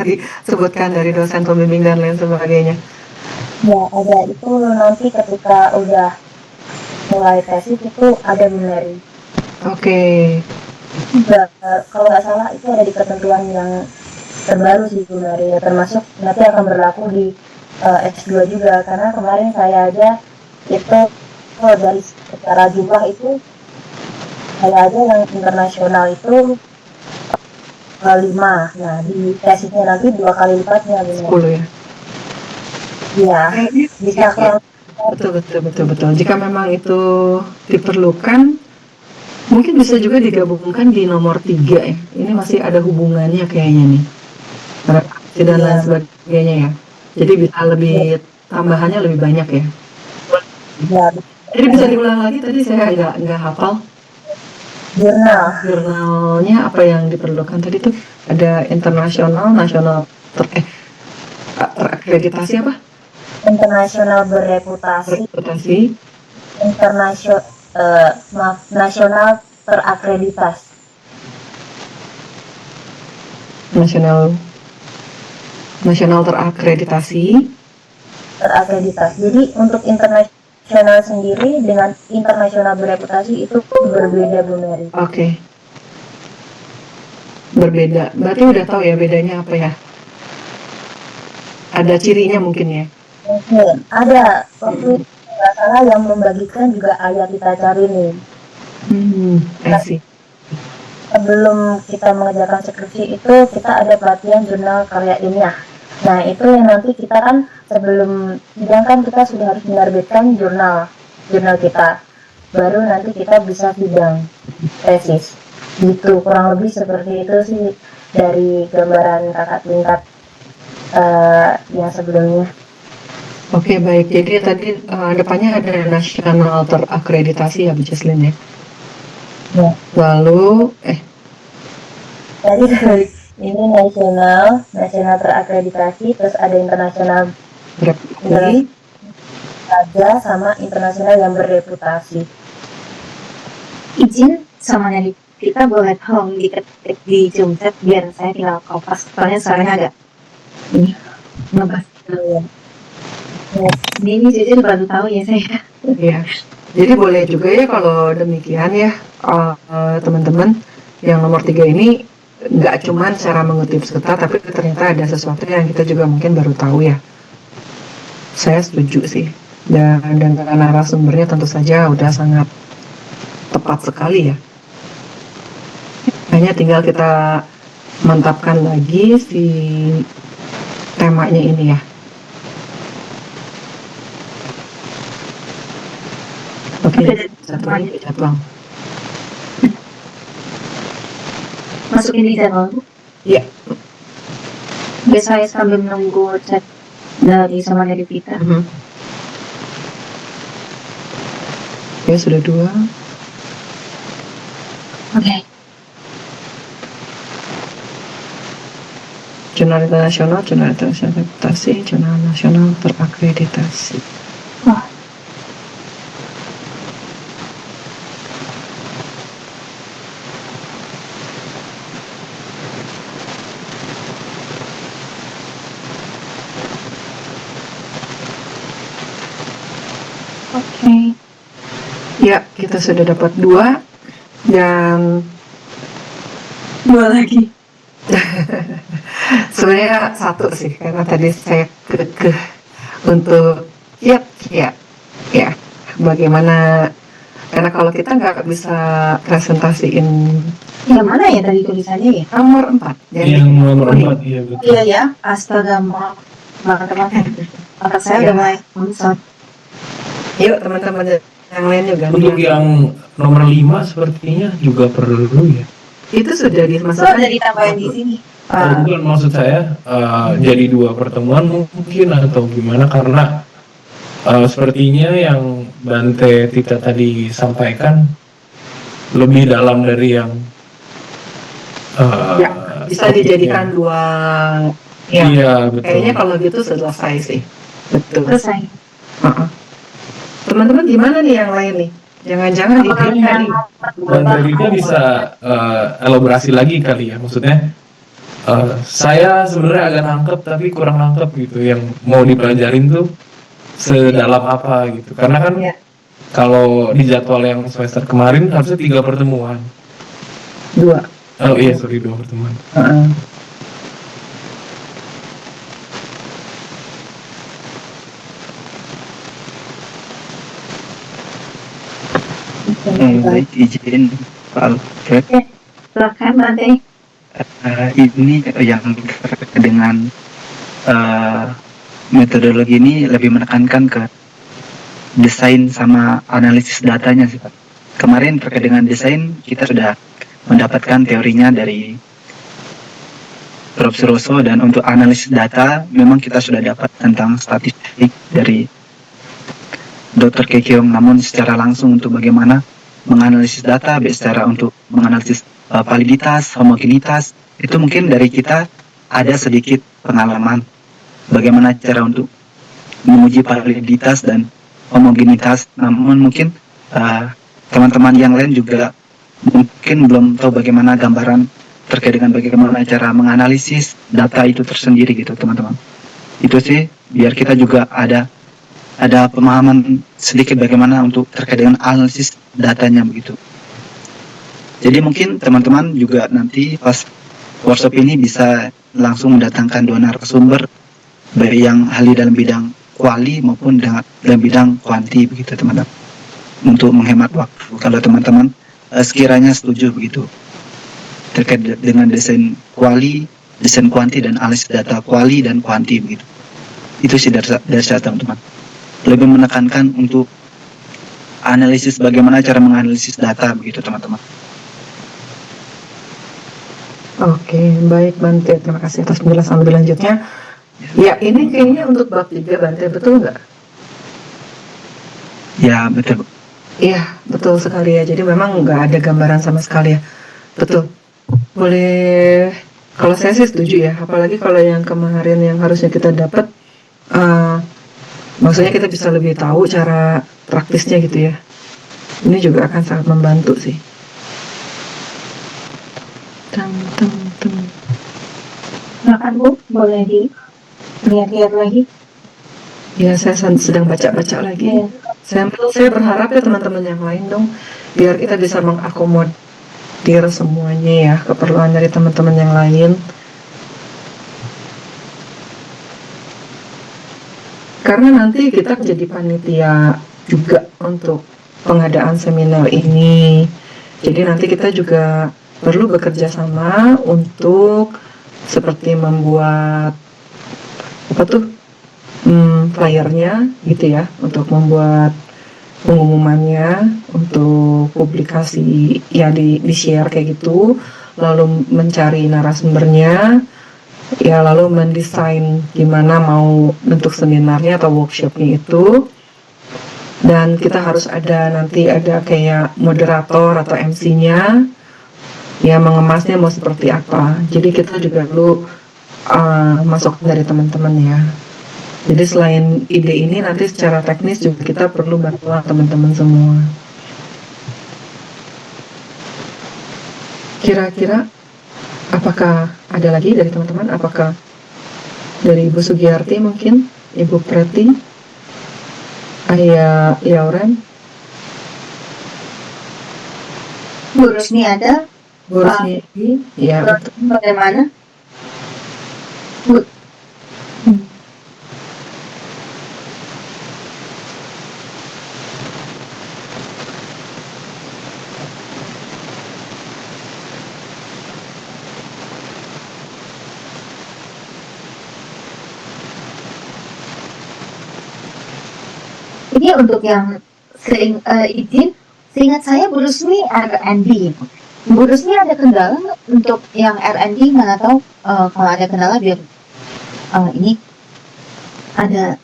disebutkan dari dosen pembimbing dan lain sebagainya. Ya, ada itu nanti ketika udah mulai tesis itu ada Bu Mary. Oke. Kalau nggak salah itu ada di ketentuan yang terbaru sih Bu Mary, ya, termasuk nanti akan berlaku di S2 juga, karena kemarin saya aja itu dari secara jumlah itu saya aja yang internasional itu 5. Nah di tesisnya nanti 2 kali lipatnya Bu Mary. 10 ya? Iya, bisa kalau Betul. Jika memang itu diperlukan, mungkin bisa juga digabungkan di nomor 3 ya. Ini masih ada hubungannya kayaknya nih. Reaksi dan lain sebagainya ya. Jadi bisa lebih, tambahannya lebih banyak ya. Ya, Jadi bisa diulang lagi, tadi saya nggak hafal. Jurnalnya apa yang diperlukan tadi tuh, ada internasional, nasional, terakreditasi apa? internasional bereputasi, Reputasi, nasional terakreditasi. nasional terakreditasi. Jadi untuk internasional sendiri dengan internasional bereputasi itu berbeda, Bu Mary. Oke. Berbeda. Berarti udah tahu ya bedanya apa ya? Ada cirinya mungkin ya. Mungkin ada waktu nggak salah yang membagikan juga ayat kita cari nih. I see. Sebelum kita mengerjakan skripsi itu kita ada pelatihan jurnal karya ilmiah. Nah itu yang nanti kita kan sebelum sidang kan kita sudah harus menerbitkan jurnal kita. Baru nanti kita bisa sidang tesis. Gitu kurang lebih seperti itu sih dari gambaran kakak tingkat yang sebelumnya. Oke, baik. Jadi tadi depannya ada nasional terakreditasi ya Bu Jaslyn ya. Ya. Lalu Jadi ini nasional terakreditasi, terus ada internasional berarti aja sama internasional yang bereputasi. Izin sama dari kita boleh tolong diketik di Zoom chat biar saya tinggal kopas. Soalnya suaranya agak ini ngebas. Ini jujur baru tahu ya saya. ya. Jadi boleh juga ya kalau demikian ya teman-teman yang nomor 3 ini nggak cuman cara mengutip SKUTA, tapi ternyata ada sesuatu yang kita juga mungkin baru tahu ya. Saya setuju sih. Dan dengan narasumbernya tentu saja udah sangat tepat sekali ya. Hanya tinggal kita mantapkan lagi si temanya ini ya. Oke, jadwal. Masukin di jadwal. Iya. Biar saya sambil menunggu chat dari sama dari kita. Ya sudah 2. Oke. Jurnal internasional terakreditasi, jurnal nasional terakreditasi. Oke. Ya, kita sudah dapat 2 dan 2 lagi. Sebenarnya 1 sih, karena tadi saya kekeh untuk ya bagaimana, karena kalau kita nggak bisa presentasiin Yang mana ya tadi tulisannya ya? nomor 4. Yang nomor 4, iya betul. Iya ya, astaga maaf teman-teman. Otak saya udah mulai konsol. Yuk teman-teman yang lain juga. Untuk yang nomor 5 sepertinya juga perlu ya. Itu sudah Itu dimasukkan. ada ditambahin di sini. Bukan, maksud saya jadi 2 pertemuan mungkin atau gimana, karena sepertinya yang Bante Tita tadi sampaikan lebih dalam dari yang Ya, bisa dijadikan 2. Ya, iya betul. kayaknya kalau gitu selesai sih. Betul. Selesai. Teman-teman gimana nih yang lain nih? Jangan-jangan ini kali. Bante Tita bisa elaborasi lagi kali ya, maksudnya saya sebenarnya agak nangkep tapi kurang nangkep gitu yang mau dipelajarin tuh sedalam apa gitu, karena kan kalau di jadwal yang semester kemarin harusnya 3 pertemuan. 2. Oh iya, sorry, 2 pertemuan. Baik, izin Pak Alfred. Silakan Bante. Ini yang dengan metodologi ini lebih menekankan ke desain sama analisis datanya sih Pak. Kemarin terkait dengan desain kita sudah mendapatkan teorinya dari Prof. Suroso, dan untuk analisis data memang kita sudah dapat tentang statistik dari Dr. Kekeong, namun secara langsung untuk bagaimana menganalisis data, secara untuk menganalisis validitas, homogenitas, itu mungkin dari kita ada sedikit pengalaman bagaimana cara untuk menguji validitas dan homogenitas, namun mungkin teman-teman yang lain juga mungkin belum tahu bagaimana gambaran terkait dengan bagaimana cara menganalisis data itu tersendiri gitu teman-teman. Itu sih biar kita juga ada pemahaman sedikit bagaimana untuk terkait dengan analisis datanya begitu. Jadi mungkin teman-teman juga nanti pas workshop ini bisa langsung mendatangkan 2 narasumber, baik yang ahli dalam bidang kuali maupun dalam bidang kuanti begitu teman-teman, untuk menghemat waktu kalau teman-teman sekiranya setuju begitu terkait dengan desain kuali, desain kuanti, dan analisis data kuali dan kuanti begitu. Itu sih dari saya teman-teman, lebih menekankan untuk analisis bagaimana cara menganalisis data begitu teman-teman. Oke, baik Bante, terima kasih atas penjelasan lebih lanjutnya. Ya, ini kayaknya untuk bab 3 Bante, betul nggak? Ya, betul. Iya, betul sekali ya. Jadi memang nggak ada gambaran sama sekali ya. Betul. Boleh, kalau saya sih setuju ya. Apalagi kalau yang kemarin yang harusnya kita dapat, maksudnya kita bisa lebih tahu cara praktisnya gitu ya. Ini juga akan sangat membantu sih. Makan Bu, boleh dilihat-lihat lagi? Ya, saya sedang baca-baca lagi. Saya berharap ya teman-teman yang lain dong, biar kita bisa mengakomodir semuanya ya, keperluan dari teman-teman yang lain. Karena nanti kita menjadi panitia juga untuk pengadaan seminar ini. Jadi nanti kita juga perlu bekerja sama untuk seperti membuat flyernya gitu ya, untuk membuat pengumumannya, untuk publikasi ya di-share kayak gitu, lalu mencari narasumbernya, ya lalu mendesain gimana mau bentuk seminarnya atau workshopnya itu. Dan kita harus nanti ada kayak moderator atau MC-nya, ya mengemasnya mau seperti apa. Jadi kita juga perlu masuk dari teman-teman ya. Jadi selain ide ini, nanti secara teknis juga kita perlu bantuan teman-teman semua. Kira-kira apakah ada lagi dari teman-teman? Apakah dari Ibu Sugiyarti mungkin, Ibu Preti, Ayah Yauren? Bu Rusmi ada? Bu Rusmi, ya betul. Bagaimana? Bu. Ini untuk yang sering izin, seingat saya Bu Rusmi R&D. Bu Rusmi ada kendala nggak untuk yang R&D? Mana tahu kalau ada kendala biar ini ada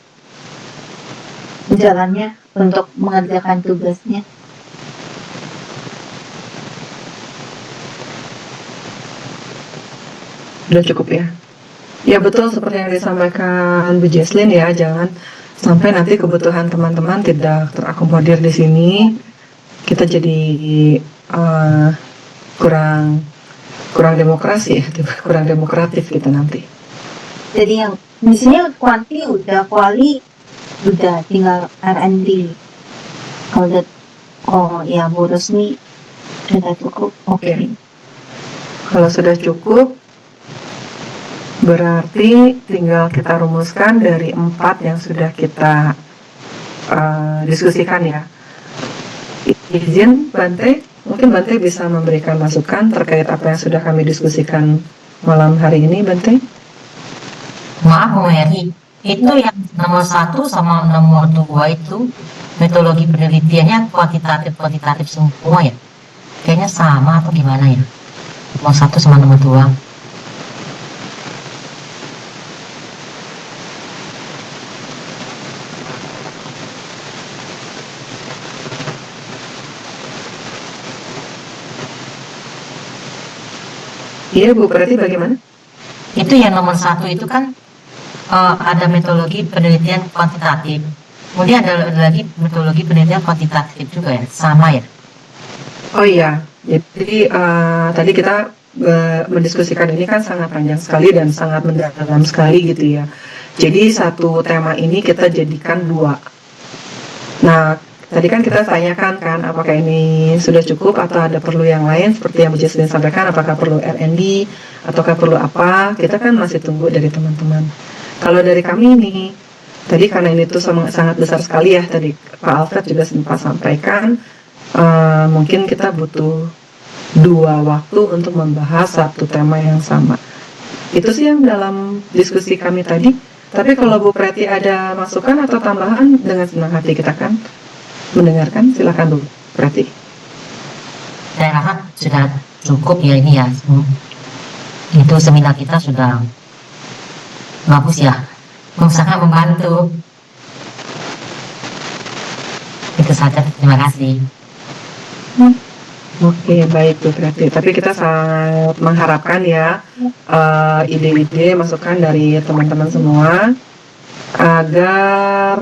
jalannya untuk mengerjakan tugasnya. Udah cukup ya? Ya betul, seperti yang disampaikan Bu Jesslyn ya, jangan sampai nanti kebutuhan teman-teman tidak terakomodir di sini, kita jadi kurang demokrasi ya, kurang demokratif kita nanti. Jadi yang misalnya kuanti udah, kuali udah, tinggal R&D. Kalau ya Bu Rusmi sudah cukup. Oke. Kalau sudah cukup, berarti tinggal kita rumuskan dari 4 yang sudah kita diskusikan ya. Izin Bante, mungkin Bante bisa memberikan masukan terkait apa yang sudah kami diskusikan malam hari ini, Bante? Maaf Bu Mary, itu yang nomor 1 sama nomor 2 itu metodologi penelitiannya kuantitatif semua ya? Kayaknya sama atau gimana ya? Nomor 1 sama nomor 2. Iya Bu, berarti bagaimana? Itu yang nomor 1 itu kan ada metodologi penelitian kuantitatif. Kemudian ada lagi metodologi penelitian kuantitatif juga ya, sama ya. Oh iya, jadi tadi kita mendiskusikan ini kan sangat panjang sekali dan sangat mendalam sekali gitu ya. Jadi satu tema ini kita jadikan 2. Nah, tadi kan kita tanyakan kan apakah ini sudah cukup atau ada perlu yang lain seperti yang Bu Jesslyn sampaikan, apakah perlu R&D ataukah perlu apa, kita kan masih tunggu dari teman-teman. Kalau dari kami nih, tadi karena ini tuh sangat besar sekali ya, tadi Pak Alfred juga sempat sampaikan, mungkin kita butuh 2 waktu untuk membahas satu tema yang sama. Itu sih yang dalam diskusi kami tadi. Tapi kalau Bu Preti ada masukan atau tambahan, dengan senang hati kita kan mendengarkan. Silakan Bu Preti. Saya rasa sudah cukup ya ini ya. Itu seminar kita sudah bagus ya, sangat membantu. Itu saja, terima kasih. Oke, baik Bu Preti. Tapi kita sangat mengharapkan ya ide-ide, masukan dari teman-teman semua agar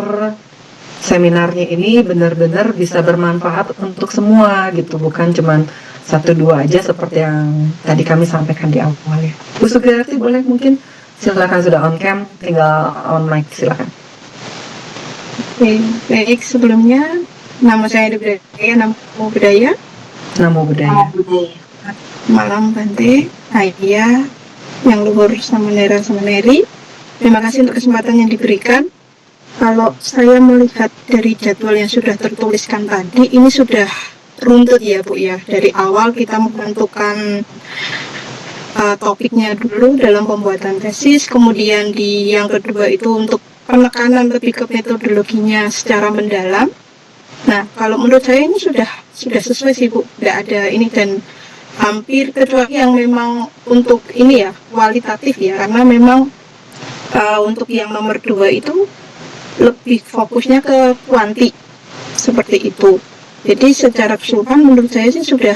seminarnya ini benar-benar bisa bermanfaat untuk semua gitu, bukan cuman 1-2 aja seperti yang tadi kami sampaikan di awal ya. Bu Sugiyarti boleh mungkin silakan, sudah on cam, tinggal on mic, silakan. Oke, baik, sebelumnya nama saya Namo Budaya. Namo Budaya. Malam Bante, Ayah, yang luhur Samanera Samaneri. Terima kasih untuk kesempatan yang diberikan. Kalau saya melihat dari jadwal yang sudah tertuliskan tadi, ini sudah runtut ya Bu ya. Dari awal kita menentukan topiknya dulu dalam pembuatan tesis, kemudian di yang kedua itu untuk penekanan lebih ke metodologinya secara mendalam. Nah, kalau menurut saya ini sudah sesuai sih Bu, tidak ada ini, dan hampir kecuali yang memang untuk ini ya kualitatif ya, karena memang untuk yang nomor 2 itu lebih fokusnya ke kuanti seperti itu. Jadi secara keseluruhan menurut saya sih sudah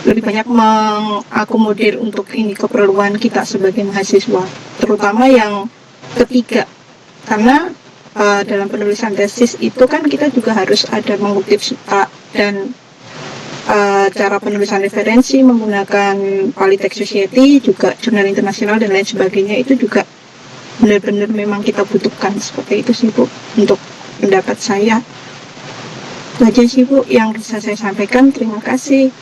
lebih banyak mengakomodir untuk ini keperluan kita sebagai mahasiswa, terutama yang ketiga, karena dalam penulisan tesis itu kan kita juga harus ada mengutip suta dan cara penulisan referensi menggunakan Polytext Society, juga jurnal internasional dan lain sebagainya, itu juga benar-benar memang kita butuhkan. Seperti itu sih Bu, untuk pendapat saya. Itu aja sih Bu yang bisa saya sampaikan. Terima kasih.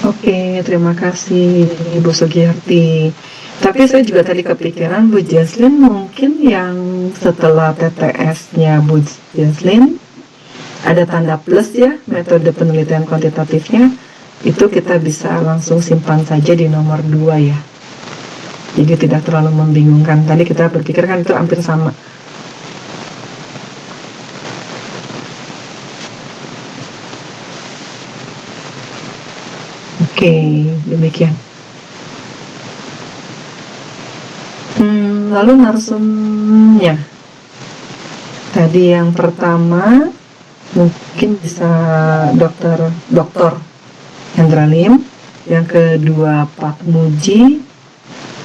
Oke, terima kasih Ibu Sugiyarti. Tapi saya juga tadi kepikiran Bu Jesslyn, mungkin yang setelah TTS-nya Bu Jesslyn ada tanda plus ya, metode penelitian kuantitatifnya, itu kita bisa langsung simpan saja di nomor 2 ya. Jadi tidak terlalu membingungkan. Tadi kita berpikir kan itu hampir sama. Oke, demikian. Lalu narsumnya. Tadi yang pertama mungkin bisa Dr. Hendra Lim, yang kedua Pak Muji,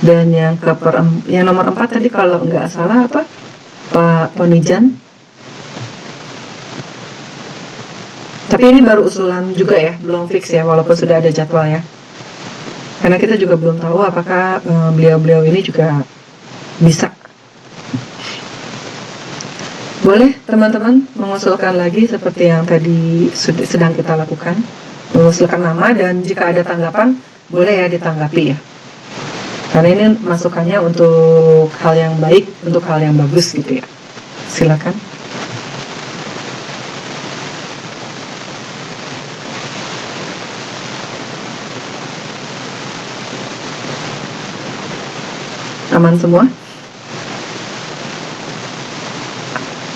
dan yang nomor 4 tadi kalau nggak salah apa, Pak Ponijan. Tapi ini baru usulan juga ya, belum fix ya, walaupun sudah ada jadwal ya. Karena kita juga belum tahu apakah beliau-beliau ini juga bisa. Boleh teman-teman mengusulkan lagi seperti yang tadi sedang kita lakukan, mengusulkan nama, dan jika ada tanggapan boleh ya ditanggapi ya. Karena ini masukannya untuk hal yang baik, untuk hal yang bagus gitu ya. Silakan. Aman semua?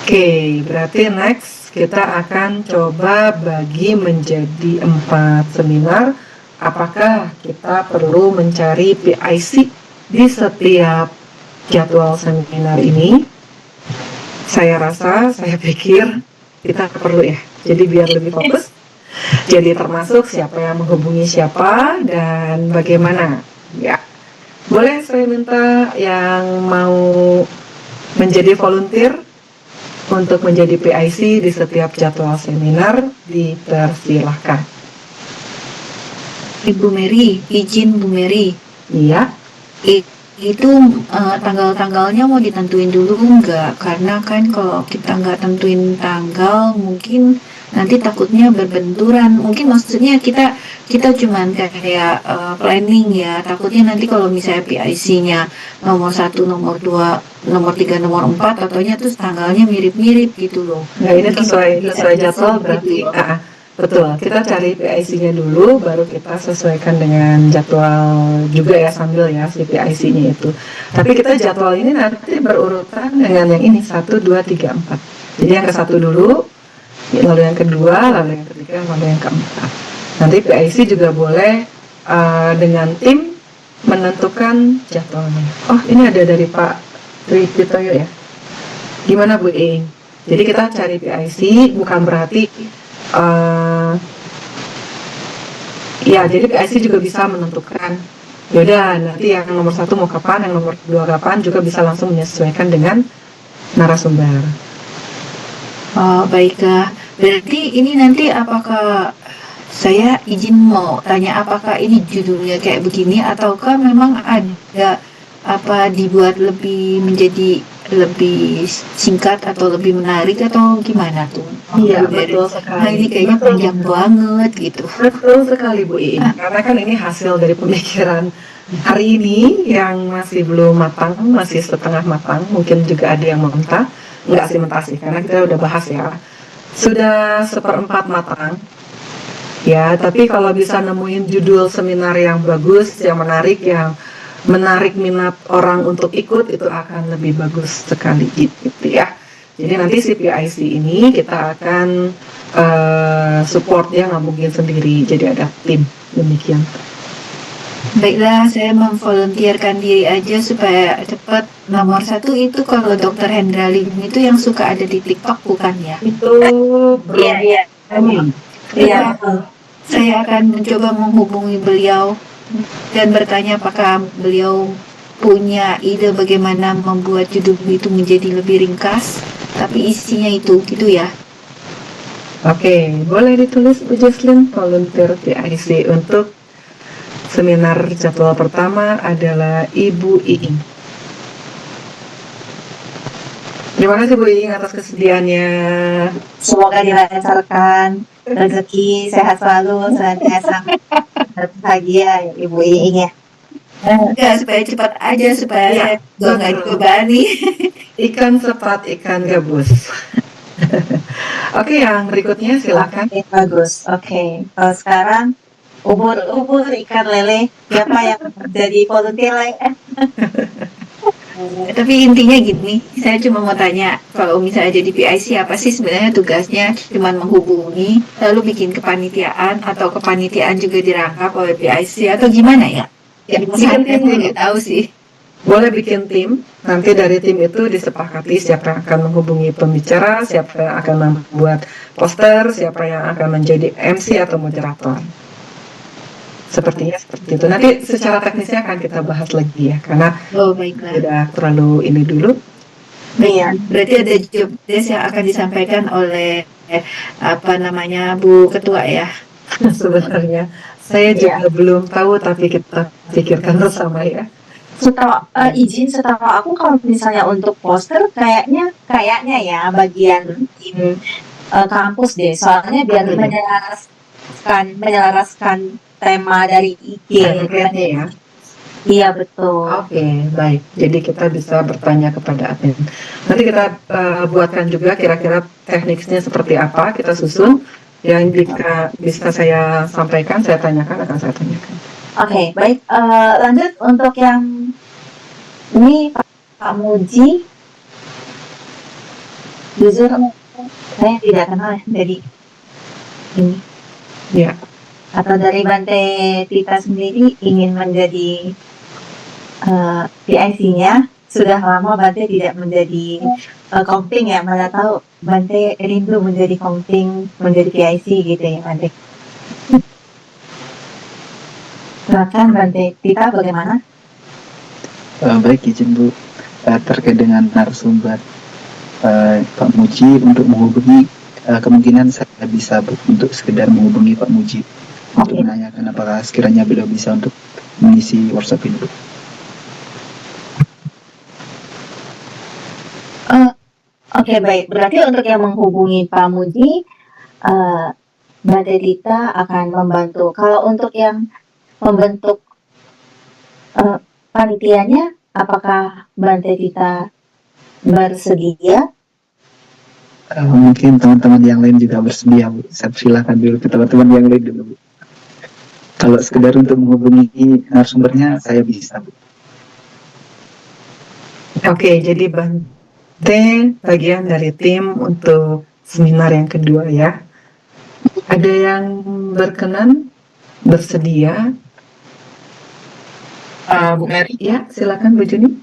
Oke, berarti next kita akan coba bagi menjadi 4 seminar. Apakah kita perlu mencari PIC di setiap jadwal seminar ini? Saya pikir kita perlu ya. Jadi biar lebih fokus. Jadi termasuk siapa yang menghubungi siapa dan bagaimana. Ya, boleh saya minta yang mau menjadi volunteer untuk menjadi PIC di setiap jadwal seminar, dipersilahkan. Ibu Mary, izin Bu Mary. Iya. Itu tanggal-tanggalnya mau ditentuin dulu nggak? Karena kan kalau kita nggak tentuin tanggal, mungkin nanti takutnya berbenturan. Mungkin maksudnya kita cuman kayak planning ya. Takutnya nanti kalau misalnya PIC-nya nomor 1, nomor 2, nomor 3, nomor 4, ataunya terus tanggalnya mirip-mirip gitu loh. Nah, ini sesuai jadwal berarti. Betul, kita cari PIC-nya dulu, baru kita sesuaikan dengan jadwal juga ya, sambil ya si PIC-nya itu. Tapi kita jadwal ini nanti berurutan dengan yang ini, 1, 2, 3, 4. Jadi yang ke-1 dulu, lalu yang kedua, lalu yang ketiga, lalu yang keempat. Nanti PIC juga boleh dengan tim menentukan jadwalnya. Oh, ini ada dari Pak Tripitoyo ya. Gimana Bu Ing? Jadi kita cari PIC, bukan berarti ya, jadi PIC juga bisa menentukan. Yaudah, nanti yang nomor 1 mau kapan, yang nomor 2 kapan, juga bisa langsung menyesuaikan dengan narasumber. Oh, baiklah. Berarti ini nanti apakah saya izin mau tanya apakah ini judulnya kayak begini ataukah memang ada apa dibuat menjadi lebih singkat atau lebih menarik atau gimana tuh? Iya, betul sekali. Nah, ini kayaknya panjang banget gitu. Betul sekali Bu Iin. Karena kan ini hasil dari pemikiran hari ini yang masih belum matang, masih setengah matang, mungkin juga ada yang mentah. Enggak sih mentah sih, karena kita udah bahas ya. Sudah 1/4 matang. Ya, tapi kalau bisa nemuin judul seminar yang bagus, yang menarik minat orang untuk ikut, itu akan lebih bagus sekali gitu ya. Jadi nanti si PIC ini kita akan support dia, nggak mungkin sendiri, jadi ada tim demikian. Baiklah, saya memvolunteerkan diri aja supaya cepat. Nomor 1 itu kalau Dr. Hendra Lim itu yang suka ada di TikTok bukan ya? Itu Iya. Saya akan mencoba menghubungi beliau dan bertanya apakah beliau punya ide bagaimana membuat judul itu menjadi lebih ringkas, tapi isinya itu gitu ya. Oke, boleh ditulis Bu Jesslyn, volunteer PIC untuk seminar jadwal pertama adalah Ibu Iing. Terima kasih Bu Iing atas kesediaannya. Semoga dilancarkan, rezeki sehat selalu, senantiasa bahagia Ibu Iing ya. Ya, supaya cepat aja supaya saya juga nggak dibebani. Ikan cepat, ikan gabus. Oke, yang berikutnya silakan. Oke, bagus. Oke, sekarang ubur ikan lele. Siapa yang jadi volunteer? Tapi intinya gini, saya cuma mau tanya, kalau misalnya jadi PIC apa sih sebenarnya tugasnya? Cuma menghubungi, lalu bikin kepanitiaan atau kepanitiaan juga dirangkap oleh PIC atau gimana ya? Ya, saya nggak tahu sih. Boleh bikin tim, nanti dari tim itu disepakati siapa yang akan menghubungi pembicara, siapa yang akan membuat poster, siapa yang akan menjadi MC atau moderator. Sepertinya seperti itu. Nanti secara teknisnya akan kita bahas lagi ya, karena baiklah. Tidak terlalu ini dulu. Iya, berarti ada job desk yang akan disampaikan oleh Bu Ketua ya. Sebenarnya saya juga belum tahu, tapi kita pikirkan bersama ya. Setahu aku kalau misalnya untuk poster kayaknya ya bagian tim kampus deh, soalnya biar menyelaraskan tema dari IG ya. Iya betul. Oke, baik. Jadi kita bisa bertanya kepada admin. Nanti kita buatkan juga kira-kira tekniknya seperti apa, kita susun. Yang bisa saya sampaikan, saya tanyakan, akan saya tanyakan. Oke, baik. Lanjut untuk yang ini Pak Muji. Jujur saya tidak kenal dari ini. Ya. Atau dari Bante Tita sendiri ingin menjadi PIC-nya. Sudah lama Bante tidak menjadi komping ya, mana tahu Bante rindu menjadi komping, menjadi PIC gitu ya Bante. Silakan Bante Tita, bagaimana? Baik, izin Bu. Terkait dengan narasumber Pak Muji untuk menghubungi, kemungkinan saya bisa untuk sekedar menghubungi Pak Muji untuk menanyakan apakah sekiranya beliau bisa untuk mengisi workshop ini. Oke, baik. Berarti untuk yang menghubungi Pak Muji, Mbak Delita akan membantu. Kalau untuk yang membentuk panitianya, apakah Mbak Delita bersedia? Mungkin teman-teman yang lain juga bersedia, Bu. Saya silakan dulu ke teman-teman yang lain dulu, Bu. Kalau sekedar untuk menghubungi narasumbernya, saya bisa, Bu. Oke, jadi Bante bagian dari tim untuk seminar yang kedua ya. Ada yang berkenan, bersedia? Bu Mary, Ya, silakan Bu Juni.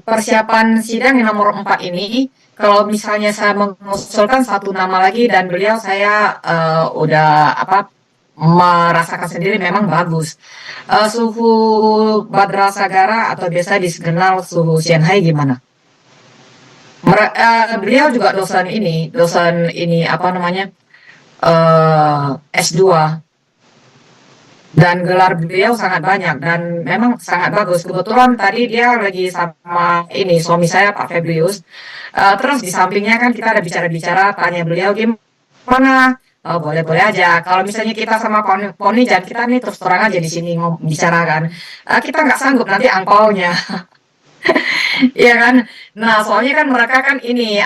persiapan sidang yang nomor 4 ini, kalau misalnya saya mengusulkan satu nama lagi dan beliau saya udah merasakan sendiri memang bagus. Suhu Badra Sagara atau biasa dikenal suhu Shanghai gimana? Beliau juga dosen ini apa namanya S2 dan gelar beliau sangat banyak dan memang sangat bagus. Kebetulan tadi dia lagi sama ini suami saya Pak Febrius. Terus di sampingnya kan kita ada bicara-bicara, tanya beliau gimana. Oh, boleh-boleh aja. Kalau misalnya kita sama Poni dan kita nih terus terang aja di sini bicarakan. Kita nggak sanggup nanti angpaunya. Iya kan? Nah, soalnya kan mereka kan ini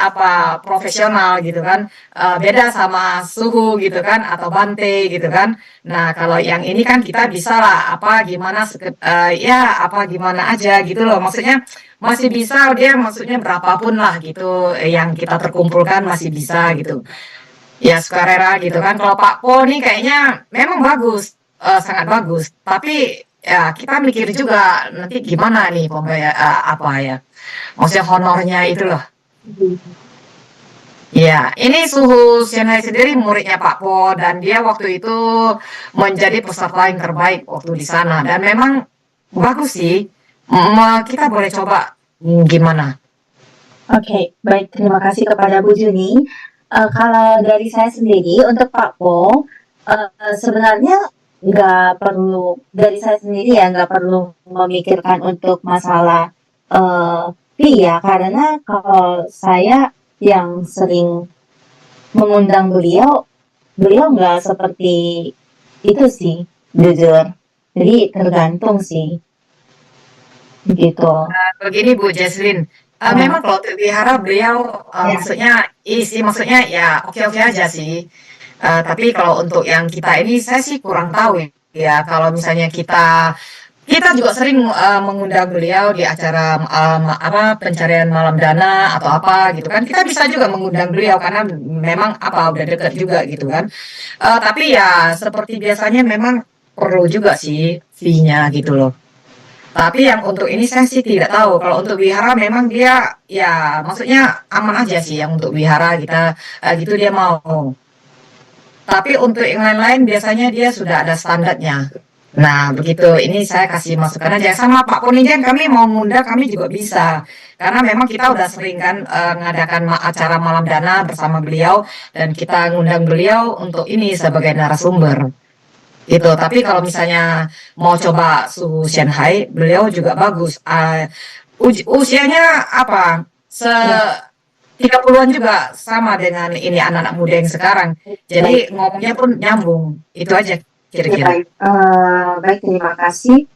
profesional gitu kan. Beda sama Suhu gitu kan atau Bante gitu kan. Nah, kalau yang ini kan kita bisa lah gimana gimana aja gitu loh. Maksudnya masih bisa dia maksudnya berapapun lah gitu yang kita terkumpulkan masih bisa gitu. Ya sukarela gitu kan. Kalau Pak Po nih kayaknya memang bagus, sangat bagus. Tapi ya kita mikir juga nanti gimana nih pembayar maksudnya honornya itu loh. Ya, ini Suhu Shanghai sendiri muridnya Pak Po dan dia waktu itu menjadi peserta yang terbaik waktu di sana dan memang bagus sih. Kita boleh coba gimana? Oke, baik. Terima kasih kepada Bu Juni. Kalau dari saya sendiri untuk Pak Po, sebenarnya nggak perlu dari saya sendiri ya nggak perlu memikirkan untuk masalah fee ya karena kalau saya yang sering mengundang beliau nggak seperti itu sih jujur jadi tergantung sih gitu. Begini Bu Jesslyn, memang kalau untuk wihara beliau maksudnya maksudnya ya oke-oke aja sih. Tapi kalau untuk yang kita ini saya sih kurang tahu ya. Kalau misalnya kita juga sering mengundang beliau di acara pencarian malam dana atau apa gitu kan. Kita bisa juga mengundang beliau karena memang udah dekat juga gitu kan. Tapi ya seperti biasanya memang perlu juga sih fee-nya gitu loh. Tapi yang untuk ini saya sih tidak tahu. Kalau untuk wihara memang dia ya maksudnya aman aja sih yang untuk wihara kita gitu dia mau. Tapi untuk yang lain-lain biasanya dia sudah ada standarnya. Nah, begitu. Ini saya kasih masukan aja. Sama Pak Ponijen kami mau ngundang kami juga bisa. Karena memang kita udah sering kan ngadakan acara malam dana bersama beliau dan kita ngundang beliau untuk ini sebagai narasumber. Gitu. Tapi kalau misalnya mau coba suhu Shanghai, beliau juga bagus. Usianya 30-an juga sama dengan ini anak-anak muda yang sekarang. Jadi ngomongnya pun nyambung. Itu aja kira-kira. Baik, terima kasih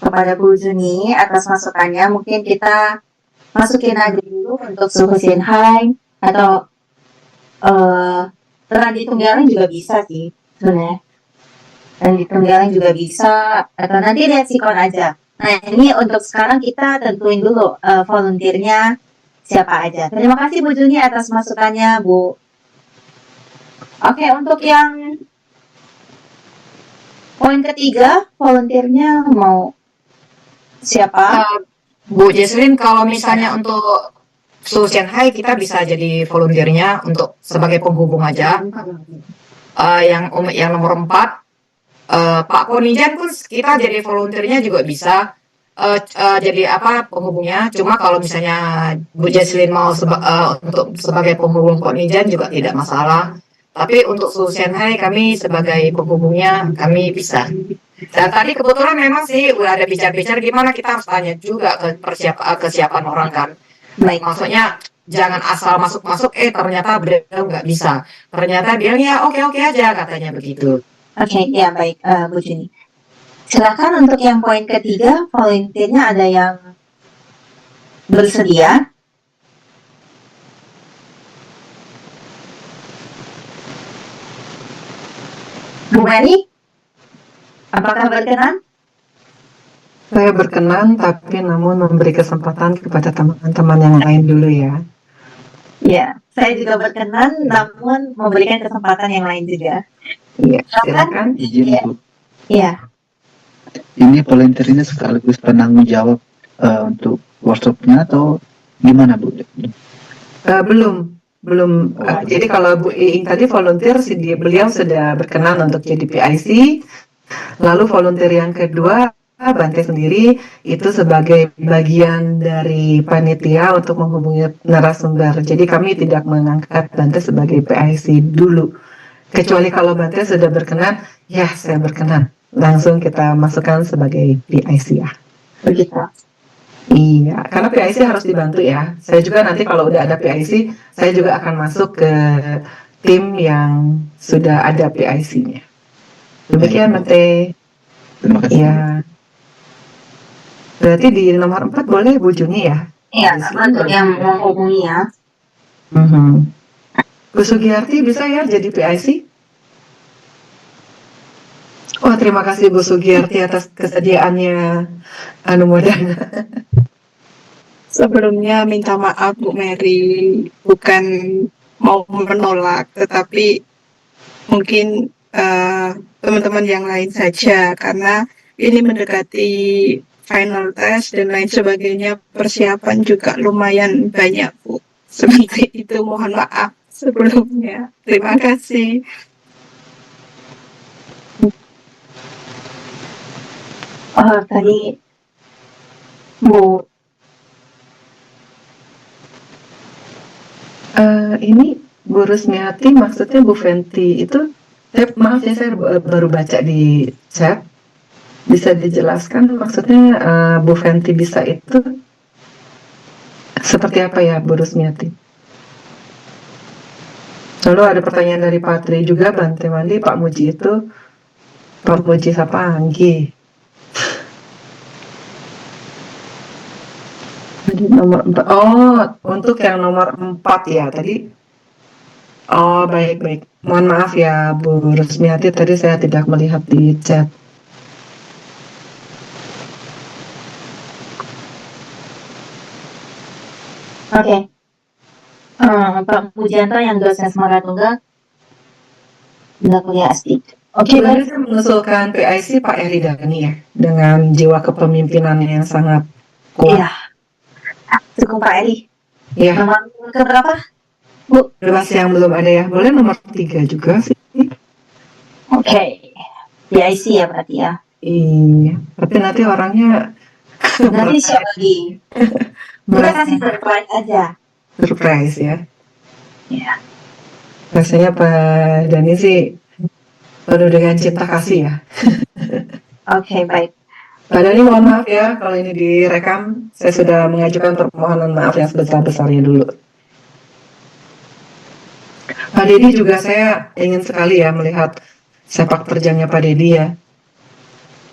kepada Bu Juni atas masukannya. Mungkin kita masukin aja dulu untuk suhu Shanghai atau Randi Tunggalan juga bisa sih sebenarnya. Randi Tunggalan juga bisa atau nanti lihat sikon aja. Nah ini untuk sekarang kita tentuin dulu volunteernya siapa aja. Terima kasih Bu Juni atas masukannya, Bu. Oke, untuk yang poin ketiga, volunteernya mau siapa? Bu Jesslyn, kalau misalnya untuk Solution High kita bisa jadi volunteernya untuk sebagai penghubung aja. Yang nomor 4, Pak Konijan pun kita jadi volunteernya juga bisa. Jadi penghubungnya. Cuma kalau misalnya Bu Jesslyn mau untuk sebagai penghubung Konijan juga tidak masalah. Tapi untuk Solution High kami sebagai penghubungnya kami bisa. Dan tadi kebetulan memang sih udah ada bicara-bicara gimana kita harus tanya juga ke kesiapan orang kan. Baik. Maksudnya jangan asal masuk-masuk ternyata beliau nggak bisa. Ternyata dia ya oke-oke aja katanya begitu. Oke, ya baik Bu Juni. Silakan untuk yang poin ketiga, volunteernya ada yang bersedia? Bu Mary, apakah berkenan? Saya berkenan, tapi namun memberi kesempatan kepada teman-teman yang lain dulu ya. Ya, saya juga berkenan, namun memberikan kesempatan yang lain juga. Iya, silakan. Izin Iya. Bu, Iya. ini volunteer ini sekaligus penanggung jawab untuk workshopnya atau gimana Bu? Belum. Jadi kalau Bu Iing tadi volunteer, beliau sudah berkenan untuk jadi PIC. Lalu volunteer yang kedua, Bante sendiri itu sebagai bagian dari panitia untuk menghubungi narasumber. Jadi kami tidak mengangkat Bante sebagai PIC dulu. Kecuali kalau Bante sudah berkenan, ya saya berkenan. Langsung kita masukkan sebagai PIC ya. Begitu. Iya, karena PIC harus dibantu ya. Saya juga nanti kalau udah ada PIC, saya juga akan masuk ke tim yang sudah ada PIC-nya. Demikian, Bante. Terima kasih. Ya. Berarti di nomor 4 boleh Bu Juni ya? Iya, untuk yang menghubungi ya. Bu Sugiyarti bisa ya jadi PIC? Oh, terima kasih Bu Sugiyarti atas kesediaannya Modana. Sebelumnya minta maaf Bu Mary, bukan mau menolak, tetapi mungkin teman-teman yang lain saja, karena ini mendekati final test dan lain sebagainya, persiapan juga lumayan banyak Bu. Seperti itu, mohon maaf sebelumnya. Terima kasih. Oh, tadi Bu, Ini Bu Rusmiati maksudnya Bu Fenty itu, maaf ya saya baru baca di chat. Bisa dijelaskan maksudnya Bu Fenty bisa itu seperti apa ya Bu Rusmiati? Lalu ada pertanyaan dari Patri juga, Bante Mandi, Pak Muji itu, Pak Muji siapa? Anggi. Tadi nomor 4. Oh, untuk yang nomor 4 ya tadi. Oh, baik. Mohon maaf ya Bu Rusmiati, tadi saya tidak melihat di chat. oke. Pak Pujianto yang dosen Semaratungga nggak kuliah asli. Oke, Sebenarnya baik. saya mengusulkan PIC Pak Eri Dhani ya, dengan jiwa kepemimpinannya yang sangat kuat. Iya. Cukup Pak Eri. Ya, Nomor keberapa? bebas yang belum ada ya. Boleh nomor 3 juga sih. Oke. PIC ya berarti ya. Iya, tapi nanti orangnya Nanti siapa lagi? Kita kasih surprise aja. surprise ya. Iya. Rasanya Pak Dhani sih penuh dengan cinta kasih ya. Oke, baik. Pak Dhani mohon maaf ya kalau ini direkam. Saya sudah mengajukan permohonan maaf yang sebesar-besarnya dulu. Pak Dedi juga saya ingin sekali ya melihat sepak terjangnya Pak Dedi ya.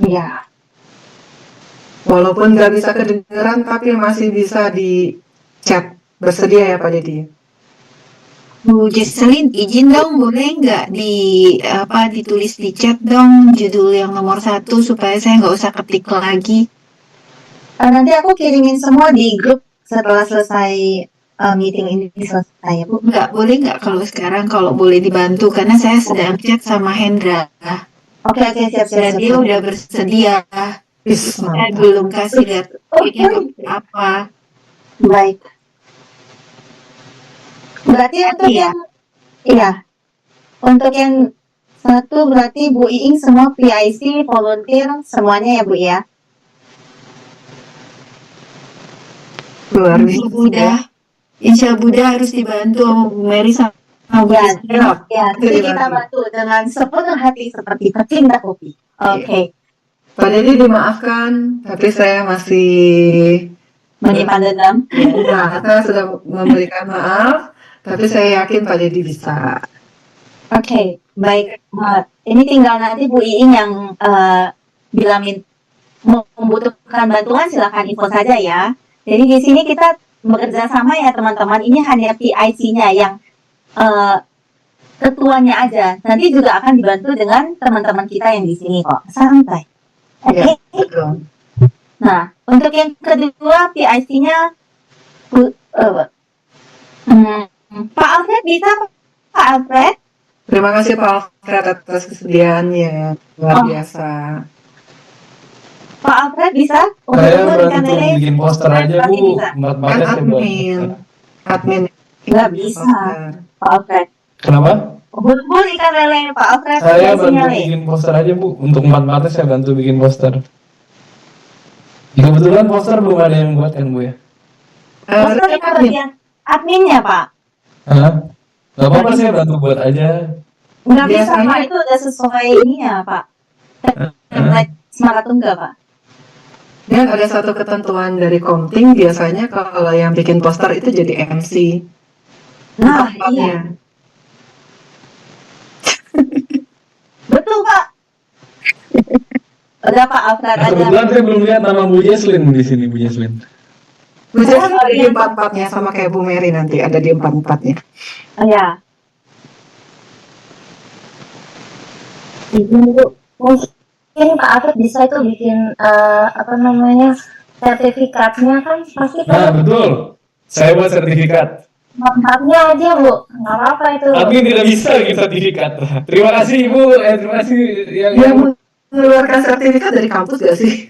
Iya. Walaupun nggak bisa kedengeran tapi masih bisa di chat. Bersedia ya Pak Dedi? Bu Jesselyn, izin dong boleh nggak ditulis di chat dong judul yang nomor 1 supaya saya nggak usah ketik lagi. Nanti aku kirimin semua di grup setelah selesai meeting ini selesai ya Bu? Nggak boleh nggak kalau sekarang, kalau boleh dibantu, karena saya sedang chat sama Hendra. Oke, siap. Dan dia udah bersedia. Is, Saya mantap. belum kasih lihat ini apa. Baik. Berarti untuk Iya. untuk yang satu berarti Bu Iing semua PIC, volunteer semuanya ya Bu ya? Luar Insya biasa. Buddha, Insya Buddha harus dibantu sama Bu Mary sama Bu Ya, Rizky. nanti kita bantu dengan sepenuh hati seperti pecinta kopi. Oke. Pak Dedi dimaafkan, tapi saya masih Menyimpan dendam. ya, saya sudah memberikan maaf, tapi saya yakin Pak Dedi bisa. Oke, baik. Ini tinggal nanti Bu Iing yang bila membutuhkan bantuan silakan info saja ya. Jadi di sini kita bekerja sama ya teman-teman. Ini hanya PIC-nya yang ketuanya aja. Nanti juga akan dibantu dengan teman-teman kita yang di sini kok. Santai. Oke. Ya, betul. Nah, untuk yang kedua PIC-nya Pak Alfred bisa Pak Alfred? Terima kasih Pak Alfred atas kesediaannya, luar biasa. Pak Alfred bisa? Saya bantu bikin poster aja Bu, Kan admin nggak bisa Pak Alfred. Kenapa? Bun ikan lele Pak Alfred. Saya bantu bikin poster aja Bu, untuk empat-empatnya saya bantu bikin poster. Kebetulan poster belum ada yang buat kan Bu ya? Poster itu bagian adminnya Pak. Hah? Gak apa-apa, saya bantu buat aja. Nggak bisa Pak, itu udah sesuai ininya Pak. Template Semaratungga Pak. Dan ada satu ketentuan dari Komting, biasanya kalau yang bikin poster itu jadi MC. Nah, iya. Betul Pak. Udah Pak Alfred aja. Kebetulan saya belum lihat nama Bu Jesslyn di sini, Bu Jesslyn. Bu Jesslyn ada di empat-empatnya, sama kayak Bu Mary nanti ada di empat-empatnya. Iya. Izin Bu, mungkin Pak Alfred bisa itu bikin sertifikatnya kan pasti Nah betul, saya buat sertifikat. tempatnya aja Bu, nggak apa-apa itu. Admin tidak bisa bikin sertifikat. Terima kasih Bu, terima kasih yang mengeluarkan sertifikat dari kampus gak sih?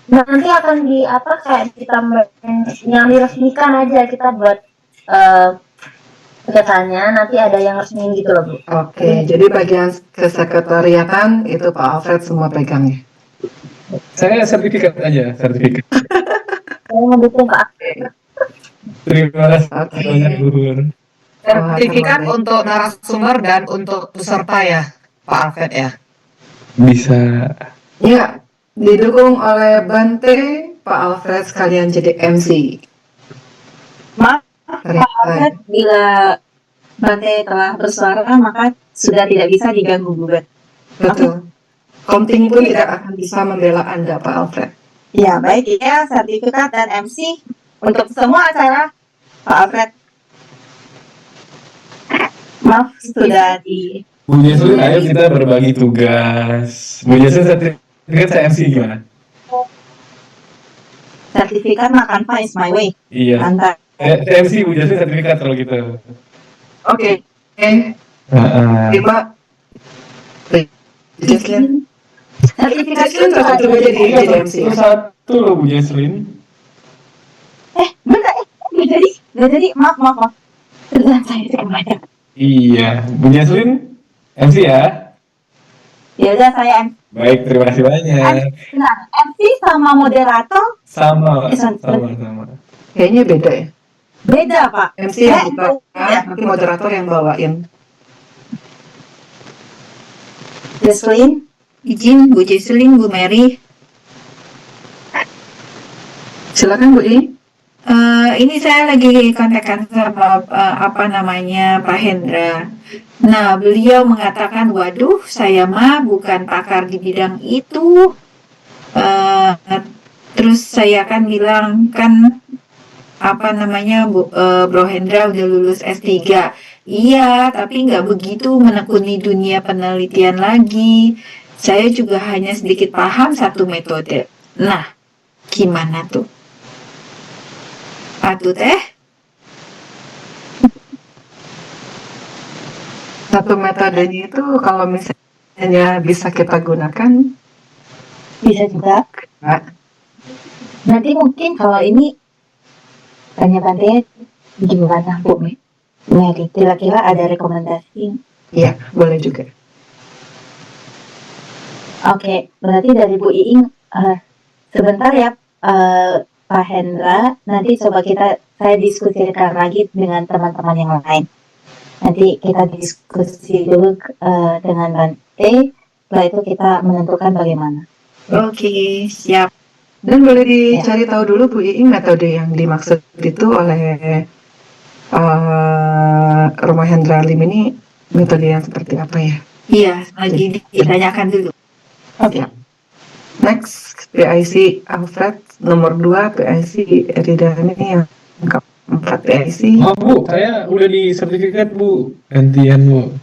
Nanti akan kayak kita yang diresmikan aja, kita buat katanya nanti ada yang resmi gitu loh Bu. Oke, jadi bagian kesekretariatan itu Pak Alfred semua pegangnya. Saya sertifikat aja, sertifikat. Saya mendukung Pak Alfred. Terima kasih banyak Bu. Sertifikat untuk narasumber dan untuk peserta ya, Pak Alfred ya. Bisa. Ya, didukung oleh Bante, Pak Alfred sekalian jadi MC. Maaf, Pak Alfred, bila Bante telah bersuara maka sudah tidak bisa diganggu gugat. Betul. Komting pun tidak akan bisa membela Anda, Pak Alfred. Ya, baik ya, sertifikat dan MC untuk semua acara Pak Alfred. Maaf, sudah di... Bu Jesslyn, ayo kita berbagi tugas. Bu Jesslyn, sertifikat saya MC gimana? Sertifikat makan Pak is my way. Iya. Mantap. Saya MC Bu Jesslyn sertifikat kalau gitu. Oke. Terima. Jesslyn. Sertifikat Jesslyn satu aja di MC. Satu loh Bu Jesslyn. Bentar, nggak jadi, maaf. Kerjaan saya semuanya. Iya, Bu Jesslyn, MC ya? Ya udah saya MC. Baik, terima kasih banyak. Nah, MC sama moderator Sama. Kayaknya beda ya? beda Pak. MC yang buka, nanti moderator yang bawain. Jesslyn, Izin Bu Jesslyn, Bu Mary. Silakan Bu I. Ini saya lagi kontekan sama Pak Hendra. Nah, beliau mengatakan, waduh, saya mah bukan pakar di bidang itu. Terus saya akan bilang, kan Bro Hendra udah lulus S3. Iya, tapi nggak begitu menekuni dunia penelitian lagi. Saya juga hanya sedikit paham satu metode. Nah, gimana tuh? Apa tuh teh? Satu metodenya itu kalau misalnya bisa kita gunakan, Bisa juga. Kak. Nanti mungkin kalau ini tanya Bante gimana Bu Mary, kira-kira ada rekomendasi? Iya, boleh juga. Oke, berarti dari Bu Iing sebentar ya Pak Hendra, nanti coba saya diskusikan lagi dengan teman-teman yang lain. Nanti kita diskusi dulu dengan Bante, setelah itu kita menentukan bagaimana. Oke, siap. Dan boleh dicari tahu dulu Bu Iing metode yang dimaksud itu oleh Rumah Hendra Lim ini metode yang seperti apa ya? Iya, lagi ditanyakan dulu. Ya. Next, PIC Alfred, nomor 2 PIC Eridani, yang keempat PIC. Oh Bu, saya udah di sertifikat Bu, gantian Bu.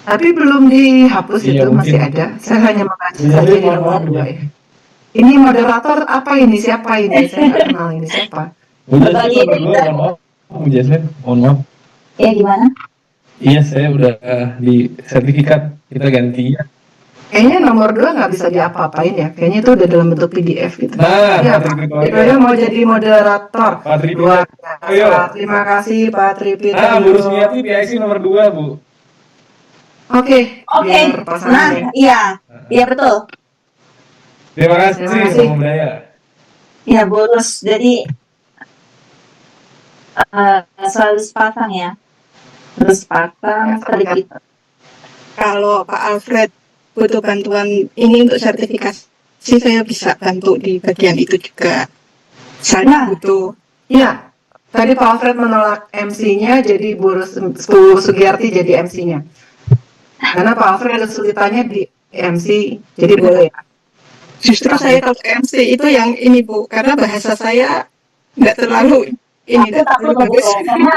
Tapi belum dihapus Iya, itu, masih mungkin. ada. Saya hanya membaca Iya, saja di mohon nomor maaf 2 ya. ya. Ini moderator apa ini? Siapa ini? Saya nggak kenal ini siapa. Bu Jaslin Bagi nomor 2, mohon maaf. Bu Jaslin, mohon maaf. Ya gimana? Iya, saya udah di sertifikat, kita ganti ya. Kayaknya nomor 2 nggak bisa diapa-apain ya. Kayaknya itu udah dalam bentuk PDF gitu. Nah, Ya, Pak Pak Tripitoyo. Tripitoyo mau jadi moderator. Pak Tripitoyo. Luar biasa. Terima kasih Pak Tripitoyo. Nah, Bu Rusmiati PIC nomor 2 Bu. Oke, Oke, biar pasangan nah ya. iya betul. Terima kasih, Terima kasih. Salam Budaya. Ya bonus, jadi selalu sepasang ya. Terus pasang terlebih. Kalau Pak Alfred butuh bantuan ini untuk sertifikasi, saya bisa bantu di bagian itu juga. Saya butuh. Ya, tadi Pak Alfred menolak MC-nya, jadi Bu Sugiyarti jadi MC-nya. Karena Pak Alfred kesulitannya di MC, jadi boleh ya. Justru saya kalau MC itu yang ini Bu, karena bahasa saya nggak terlalu ini, Aku takut loh, Bu, karena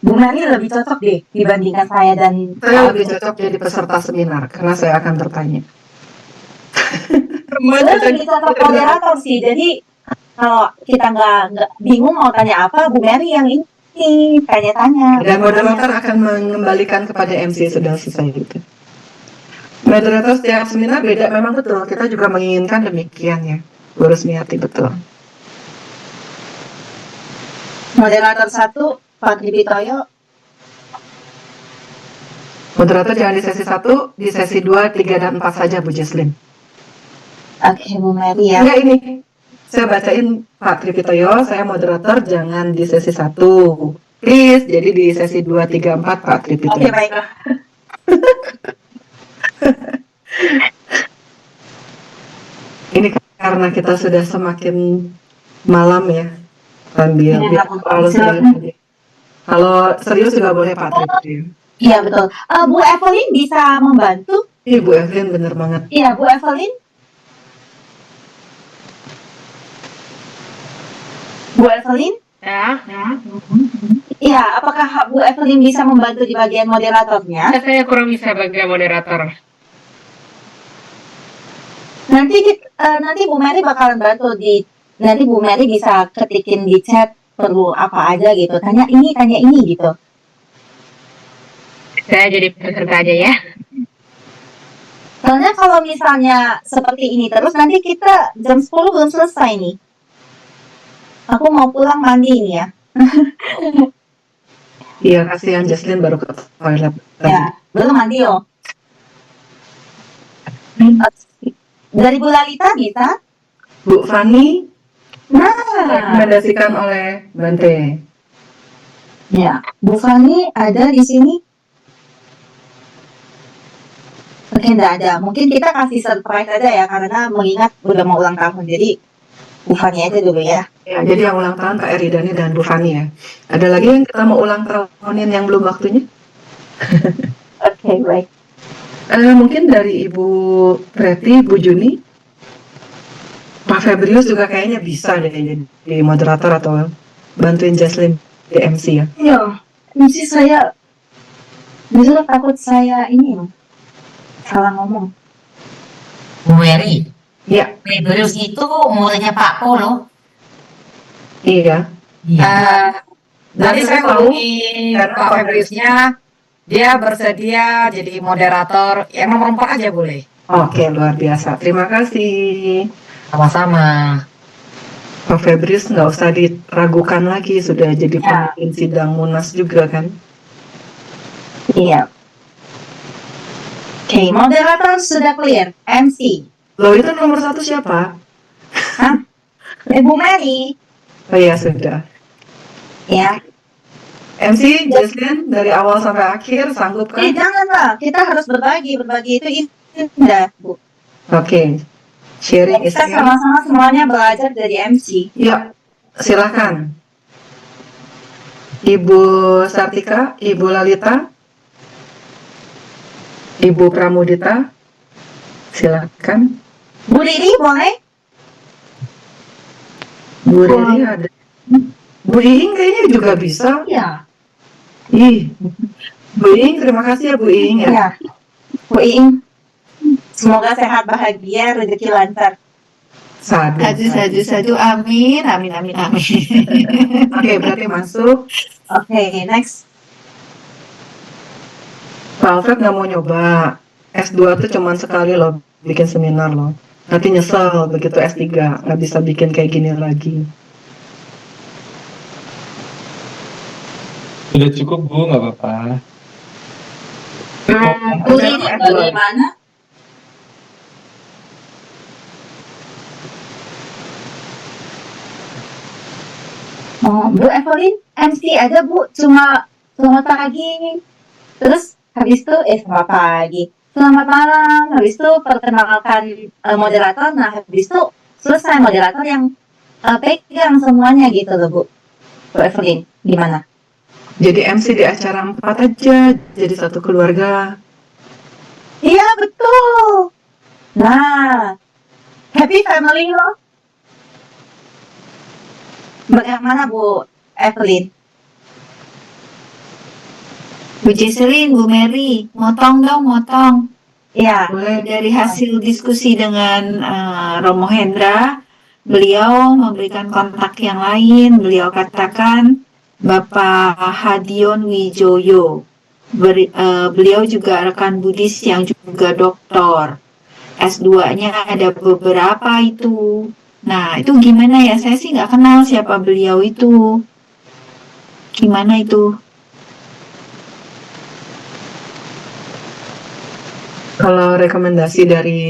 Bu Mary lebih cocok deh dibandingkan saya dan Saya lebih cocok jadi peserta seminar, karena saya akan bertanya. Saya lebih cocok moderator sih. Jadi kalau kita nggak bingung mau tanya apa, Bu Mary yang ini tanya-tanya. Dan moderator akan mengembalikan kepada MC sudah selesai gitu. Moderator setiap seminar beda, memang betul. Kita juga menginginkan demikian ya, Bu Rusmiati, betul. Moderator 1 Pak Tripitoyo. Moderator jangan di sesi 1, di sesi 2, 3, dan 4 saja Bu Jaslin. Oke, Bu Mary ya. Enggak ini, saya bacain Pak Tripitoyo, saya moderator jangan di sesi 1. Please, jadi di sesi 2, 3, 4 Pak Tripitoyo. Oke, baiklah. Ini karena kita sudah semakin malam ya, sambil kalau serius juga boleh Pak Tripitoyo. Iya betul. Bu Evelyn bisa membantu? Iya Bu Evelyn bener banget. Iya Bu Evelyn. Bu Evelyn? Ya. Iya, apakah Bu Evelyn bisa membantu di bagian moderatornya? Saya kurang bisa bagian moderator. Nanti Bu Mary bakalan bantu nanti Bu Mary bisa ketikin di chat perlu apa aja gitu. Tanya ini gitu. Saya jadi peserta aja ya. Soalnya kalau misalnya seperti ini terus nanti kita jam 10 belum selesai nih. Aku mau pulang mandi nih ya. Iya, kasihan Jaslin baru ke toilet. Ya, belum mandi loh. Dari Bu Lalita bisa? Bu Fani Nah, rekomendasikan oleh Bante. ya, Bu Fani ada di sini. Oke, enggak ada. Mungkin kita kasih surprise aja ya, karena mengingat udah mau ulang tahun. Jadi, Bu Fani aja dulu ya. Ya, jadi yang ulang tahun Kak Eridani dan Bu Fani ya. Ada lagi yang kita mau ulang tahunin yang belum waktunya? Oke, baik. Mungkin dari Ibu Preti, Bu Juni, Pak Febrius juga kayaknya bisa deh jadi moderator atau bantuin Jaslin di MC ya. Iya, MC saya justru takut saya ini salah ngomong. Bu Mary, Iya. Febrius itu muridnya Pak Po loh. Iya. Nanti saya tahu hubungi Pak Febriusnya, dia bersedia jadi moderator yang nomor 4 aja boleh. Oke, luar biasa. Terima kasih. Sama-sama. Pak Febrius nggak usah diragukan lagi, sudah jadi pemimpin sidang Munas juga kan? Iya. Oke, moderator sudah clear. MC. Loh, itu nomor 1 siapa? Ibu Mary. Oh iya, sudah. Ya. MC, Jesslyn, dari awal sampai akhir, sanggup kan? Janganlah. Kita harus berbagi itu indah, Bu. Oke. Sharing is Kita caring. sama-sama semuanya belajar dari MC. Ya, silakan. Ibu Sartika, Ibu Lalita, Ibu Pramudita, silakan. Bu Riri boleh? Bu Riri ada. Bu Iing kayaknya juga bisa. Iya. Ih, Bu Iing, terima kasih ya Bu Iing ya. Iya. Bu Iing, semoga sehat bahagia, rezeki lancar. Sadu, amin. Oke, berarti masuk. Oke, next. Pak Alfred nggak mau nyoba. S2 tuh cuman sekali loh bikin seminar loh. Nanti nyesel begitu S3 nggak bisa bikin kayak gini lagi. Sudah cukup Bu, nggak apa-apa. Bu Riri bagaimana? Bu Evelyn, MC aja Bu, cuma selamat pagi. Terus habis itu selamat pagi. Selamat malam. Habis itu perkenalkan moderator. Nah, habis itu selesai moderator yang pegang semuanya gitu loh Bu. Bu Evelyn, gimana? Jadi MC di acara 4 aja, jadi satu keluarga. Iya betul. Nah, happy family loh. Bagaimana Bu Evelyn? Bu Jesselyn, Bu Mary, motong. Iya. Dari hasil diskusi dengan Romo Hendra, beliau memberikan kontak yang lain. Beliau katakan Bapak Hadion Wijoyo. Beliau juga rekan Buddhis yang juga doktor. S2-nya ada beberapa itu. Nah, itu gimana ya? Saya sih nggak kenal siapa beliau itu. Gimana itu? Kalau rekomendasi dari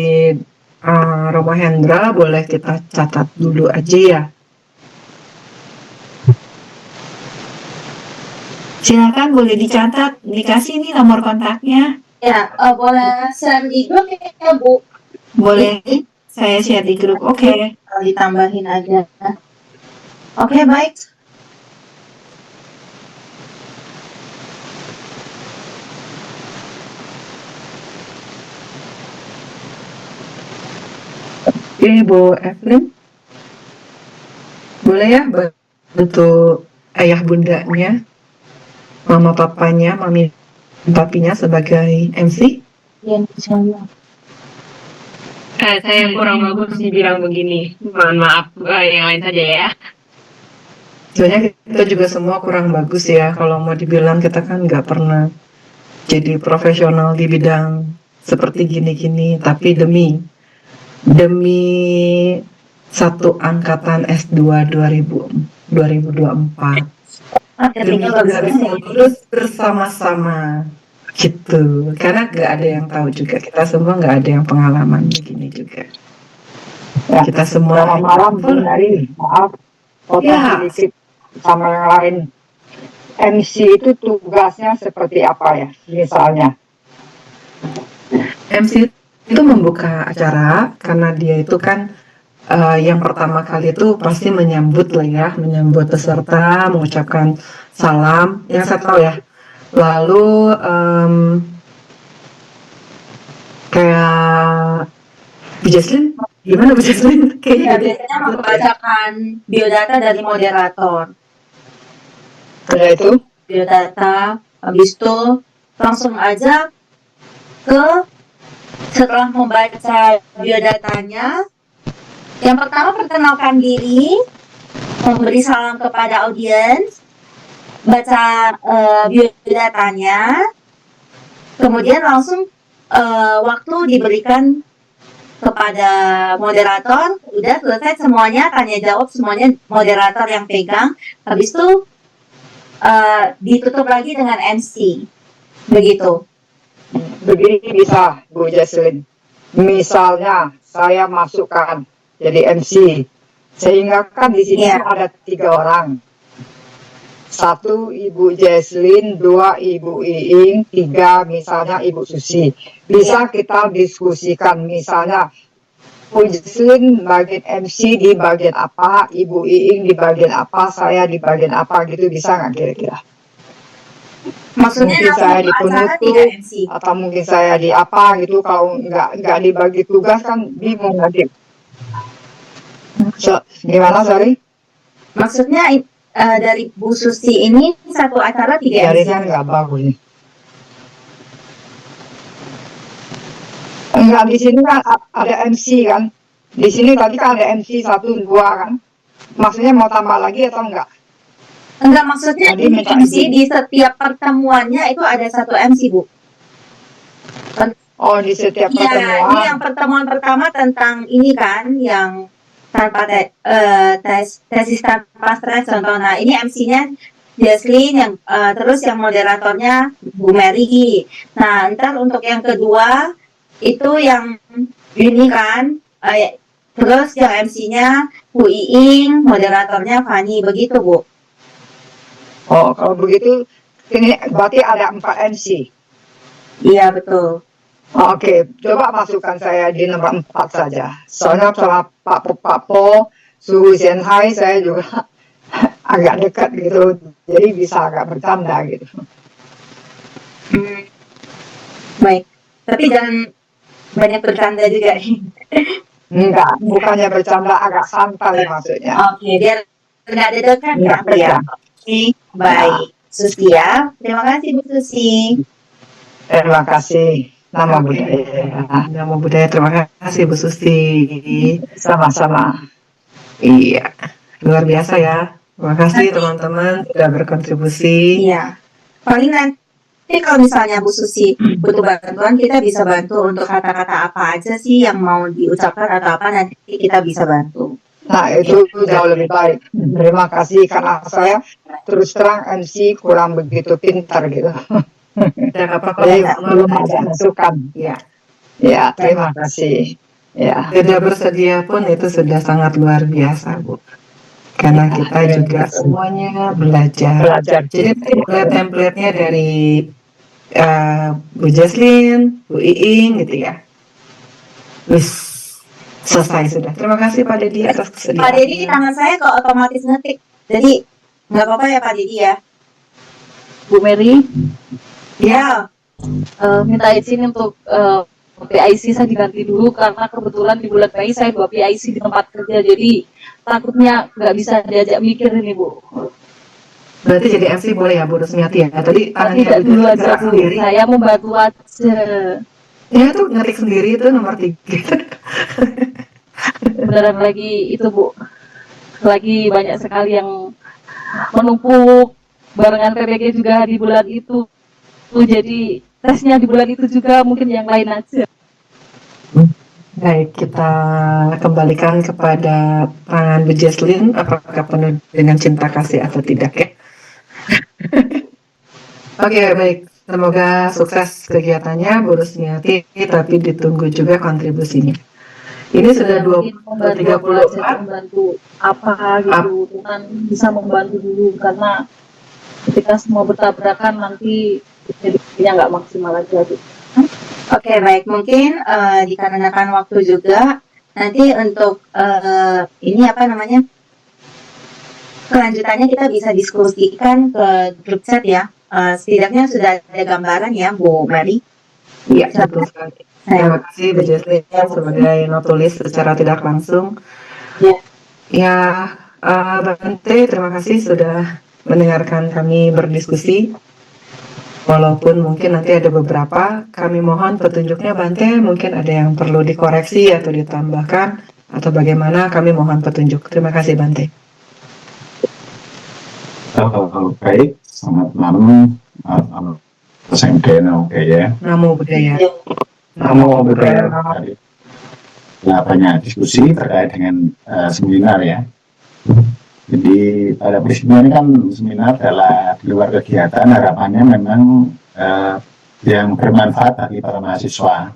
Romo Hendra boleh kita catat dulu aja ya. Silakan boleh dicatat, dikasih nih nomor kontaknya. Ya, boleh share di grup ya Bu. Boleh, saya share di grup. Oke. Ditambahin aja. Oke, baik. Oke, Bu Evelyn. Boleh ya bantu ayah bundanya, mama papanya, mami papinya sebagai MC? Ya, insyaallah. Saya yang kurang bagus dibilang begini. Mohon maaf, yang lain saja ya. Sebenarnya kita juga semua kurang bagus ya. Kalau mau dibilang kita kan nggak pernah jadi profesional di bidang seperti gini-gini. Tapi demi satu angkatan S2 2024. Demi kita bisa lulus bersama-sama gitu. Karena nggak ada yang tahu juga. Kita semua nggak ada yang pengalaman begini juga. Kita semua selamat malam Bu Mary, maaf potong sedikit sama yang lain. MC itu tugasnya seperti apa ya misalnya? MC itu membuka acara karena dia itu kan yang pertama kali itu pasti menyambut lah ya, menyambut peserta, mengucapkan salam, yang saya tahu ya. Lalu kayak Bu Jesslyn, gimana Bu Jesslyn? Ya, biasanya membacakan biodata dari moderator. Ya itu? Biodata, habis itu langsung aja setelah membaca biodatanya, yang pertama perkenalkan diri, memberi salam kepada audiens, baca biodatanya, kemudian langsung waktu diberikan kepada moderator, udah selesai semuanya, tanya jawab semuanya moderator yang pegang, habis itu ditutup lagi dengan MC, begitu. Begini bisa, Bu Jesslyn. Misalnya saya masukkan jadi MC, sehingga kan di sini ada 3 orang. 1 Ibu Jesslyn, 2 Ibu Iing, 3 misalnya Ibu Susi. Bisa kita diskusikan misalnya Bu Jesslyn bagian MC di bagian apa, Ibu Iing di bagian apa, saya di bagian apa gitu, bisa nggak kira-kira? Maksudnya Mungkin saya di acara tidak penutup MC. atau mungkin saya di apa gitu, kalau nggak dibagi tugas kan bingung nanti. Gimana, sorry? Maksudnya dari Bu Susi ini satu acara 3 MC. Jaringan nggak bagus nih. Enggak, di sini kan ada MC kan. Di sini tadi kan ada MC 1, 2 kan. Maksudnya mau tambah lagi atau enggak? Enggak, maksudnya Tadi minta MC di setiap pertemuannya itu ada 1 MC, Bu. Oh, di setiap Iya, ini pertemuan. yang pertemuan pertama tentang ini kan, yang tanpa tesis tanpa stres contoh. Nah, ini MC-nya Jesslyn, yang terus yang moderatornya Bu Mary. Nah, ntar untuk yang kedua itu yang ini kan, terus yang MC-nya Bu Iing, moderatornya Fanny, begitu, Bu. Oh, kalau begitu ini berarti ada 4 MC. Iya, betul. Oke, coba masukkan saya di nomor 4 saja. Soalnya sama Pak Po, Su Xianhai saya juga agak dekat gitu, jadi bisa agak bercanda gitu. Baik, tapi jangan banyak bercanda juga. Enggak, bukannya bercanda, agak santai maksudnya. Oke, biar nggak dedekan ya, Bu ya. Oke, baik. Susi ya, terima kasih Bu Susi. Terima kasih. Nama budaya. Nama budaya, terima kasih Bu Susi. Sama-sama. Iya, luar biasa ya. Terima kasih teman-teman sudah berkontribusi. Iya. Paling nanti kalau misalnya Bu Susi butuh bantuan, kita bisa bantu untuk kata-kata apa aja sih yang mau diucapkan atau apa, nanti kita bisa bantu. Nah, itu jauh lebih baik. Terima kasih, karena saya terus terang MC kurang begitu pintar gitu. Jadi belum ada masukan. Ya. Ya, terima kasih. Ya. Sudah bersedia pun itu sudah sangat luar biasa, Bu. Karena kita juga semuanya belajar. Jadi template-nya dari Bu Jesslyn, Bu Iing gitu ya. Wis, selesai sudah. Terima kasih Pak Dedi atas kesediaan. Pak Dedi di tangan saya kok otomatis ngetik, jadi nggak apa-apa ya Pak Dedi ya. Bu Mary, Ya. minta izin untuk PIC saya diganti dulu karena kebetulan di bulan Mei saya 2 PIC di tempat kerja, jadi takutnya nggak bisa diajak mikir ini Bu. Berarti jadi MC boleh ya Bu Rusmiati ya? Tadi Tidak dulu aja Bu, sendiri. saya membantu aja. Ya tuh ngetik sendiri itu nomor 3. Beneran lagi itu Bu, lagi banyak sekali yang menumpuk, barengan PPG juga di bulan itu, jadi tesnya di bulan itu juga, mungkin yang lain aja. Baik, kita kembalikan kepada tangan Bu Jesslyn, apakah penuh dengan cinta kasih atau tidak ya. Oke, baik. Semoga sukses kegiatannya Bu Rusmiati, tapi ditunggu juga kontribusinya. Ini sudah 34. Membantu apa gitu, bukan bisa membantu dulu, karena ketika semua bertabrakan nanti jadinya nggak maksimal aja gitu. Oke, baik. Mungkin dikarenakan waktu juga, nanti untuk ini apa namanya, kelanjutannya kita bisa diskusikan ke grup chat ya. Setidaknya sudah ada gambaran ya Bu Mary. Iya, betul sekali. Terima kasih Bu Jesslyn sebagai notulis secara tidak langsung. Ya, Bante, terima kasih sudah mendengarkan kami berdiskusi. Walaupun mungkin nanti ada beberapa, kami mohon petunjuknya Bante, mungkin ada yang perlu dikoreksi atau ditambahkan, atau bagaimana, kami mohon petunjuk. Terima kasih Bante. Baik, selamat malam, SMD oke ya. Namo Buddhaya. Namo Buddhaya. Nah, banyak diskusi terkait dengan seminar ya. Jadi pada prinsipnya ini kan seminar adalah di luar kegiatan, harapannya memang yang bermanfaat bagi para mahasiswa,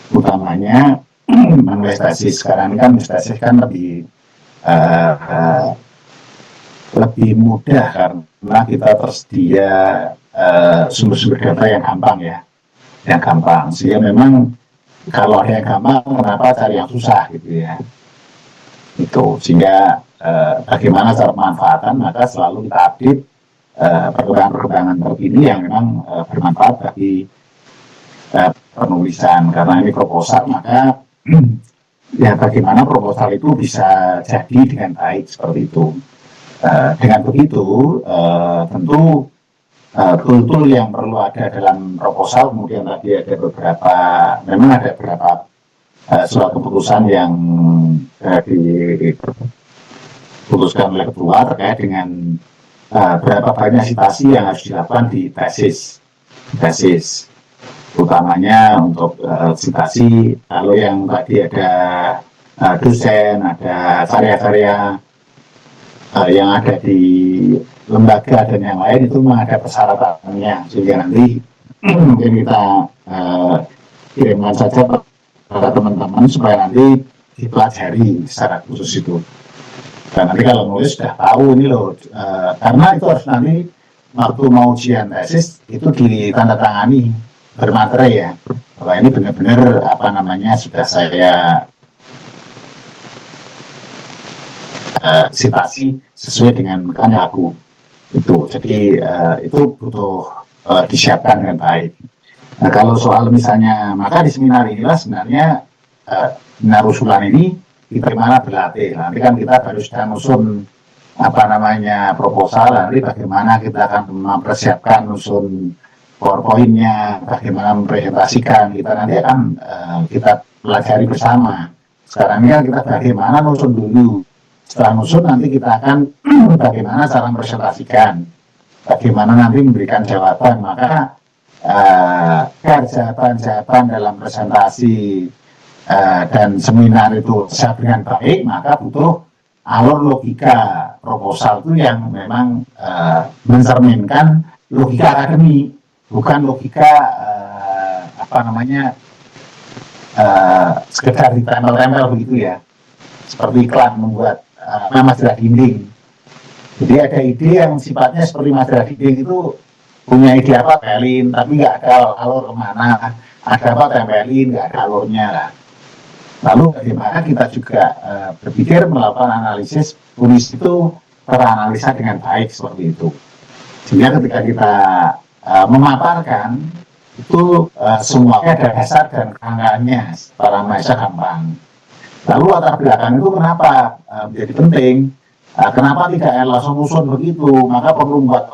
utamanya menulis tesis. Sekarang ini kan menulis tesis kan lebih mudah karena kita tersedia sumber-sumber data yang gampang ya, sehingga memang kalau ada yang gampang kenapa cari yang susah gitu ya, itu sehingga bagaimana cara pemanfaatan, maka selalu kita update perkembangan terkini yang memang bermanfaat bagi penulisan. Karena ini proposal, maka ya bagaimana proposal itu bisa jadi dengan baik seperti itu. Dengan begitu tentu tool-tool yang perlu ada dalam proposal, kemudian tadi ada beberapa surat keputusan yang diputuskan oleh ketua terkait dengan berapa banyak citasi yang harus dilakukan di tesis, utamanya untuk citasi. Kalau yang tadi ada dosen, ada karya-karya yang ada di lembaga dan yang lain, itu memang ada persyaratannya, sehingga nanti mungkin kita kirimkan saja kepada teman-teman supaya nanti dipelajari secara khusus itu. Dan nanti kalau nulis sudah tahu ini loh, karena itu harus nanti waktu mau ujian tesis itu ditandatangani bermaterai ya, bahwa ini benar-benar sudah saya citasi sesuai dengan karya aku itu. Jadi itu butuh disiapkan dengan baik. Nah, kalau soal misalnya, maka di seminar inilah sebenarnya seminar usulan ini bagaimana berlatih. Nanti kan kita baru sudah nyusun proposal, nanti bagaimana kita akan mempersiapkan nyusun PowerPoint-nya, bagaimana mempresentasikan, kita nanti akan kita pelajari bersama. Sekarang ini kan kita bagaimana nyusun dulu. Setelah nyusun nanti kita akan bagaimana cara mempresentasikan, bagaimana nanti memberikan jawaban. Maka jawaban dalam presentasi dan seminar itu bisa dengan baik, maka butuh alur logika proposal itu yang memang mencerminkan logika akademik, bukan logika sekedar ditempel-tempel begitu ya, seperti iklan membuat majalah dinding. Jadi ada ide yang sifatnya seperti majalah dinding itu, punya ide apa tempelin, tapi nggak ada alur kemana, ada apa tempelin, nggak ada alurnya lah. Lalu bagaimana kita juga berpikir melakukan analisis, tulis itu teranalisa dengan baik seperti itu. Sehingga ketika kita memaparkan itu semuanya ada dasar dan kerangkanya para mahasiswa gampang. Lalu latar belakang itu kenapa menjadi penting? Kenapa tidak langsung usun begitu? Maka perlu buat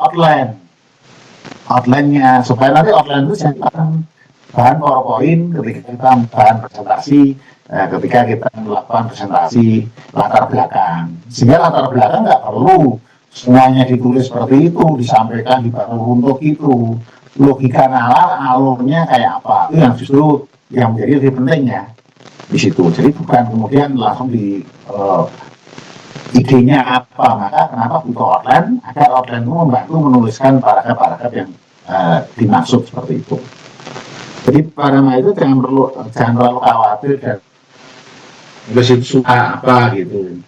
outline-nya supaya nanti outline itu jadi bahan PowerPoint ketika kita bahan presentasi, ketika kita melakukan presentasi latar belakang. Sehingga latar belakang nggak perlu semuanya ditulis seperti itu, disampaikan di batu runtuh itu. Logika nalar, alurnya kayak apa? Itu yang justru yang menjadi lebih pentingnya di situ. Jadi bukan kemudian langsung di idenya apa, maka kenapa butuh outline, agar outline itu membantu menuliskan paragraf-paragraf yang dimaksud seperti itu. Jadi para mahasiswa itu jangan terlalu khawatir dan nulis itu suka apa gitu.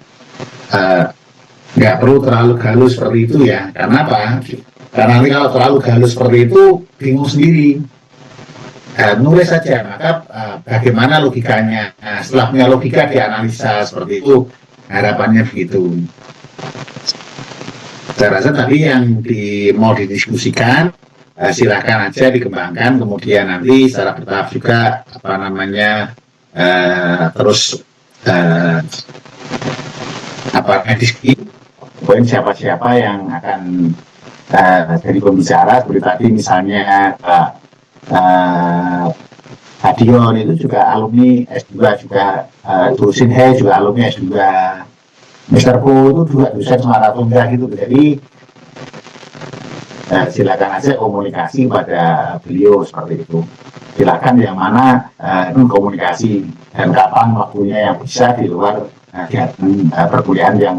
Nggak perlu terlalu galus seperti itu ya. Karena apa? Karena nanti kalau terlalu galus seperti itu bingung sendiri. Nulis saja, maka bagaimana logikanya. Setelah punya logika dianalisa seperti itu, harapannya begitu. Saya rasa tadi yang mau didiskusikan, silakan aja dikembangkan, kemudian nanti secara bertahap juga terus diskusi. Kemudian siapa-siapa yang akan jadi pembicara seperti tadi misalnya Hadion itu juga alumni S2 juga, Tusin He juga alumni S2, Mr. Po itu juga dosen Semaratungga gitu. Jadi silakan aja komunikasi pada beliau seperti itu. Silakan yang mana komunikasi dan kapan waktunya yang bisa di luar perkuliahan yang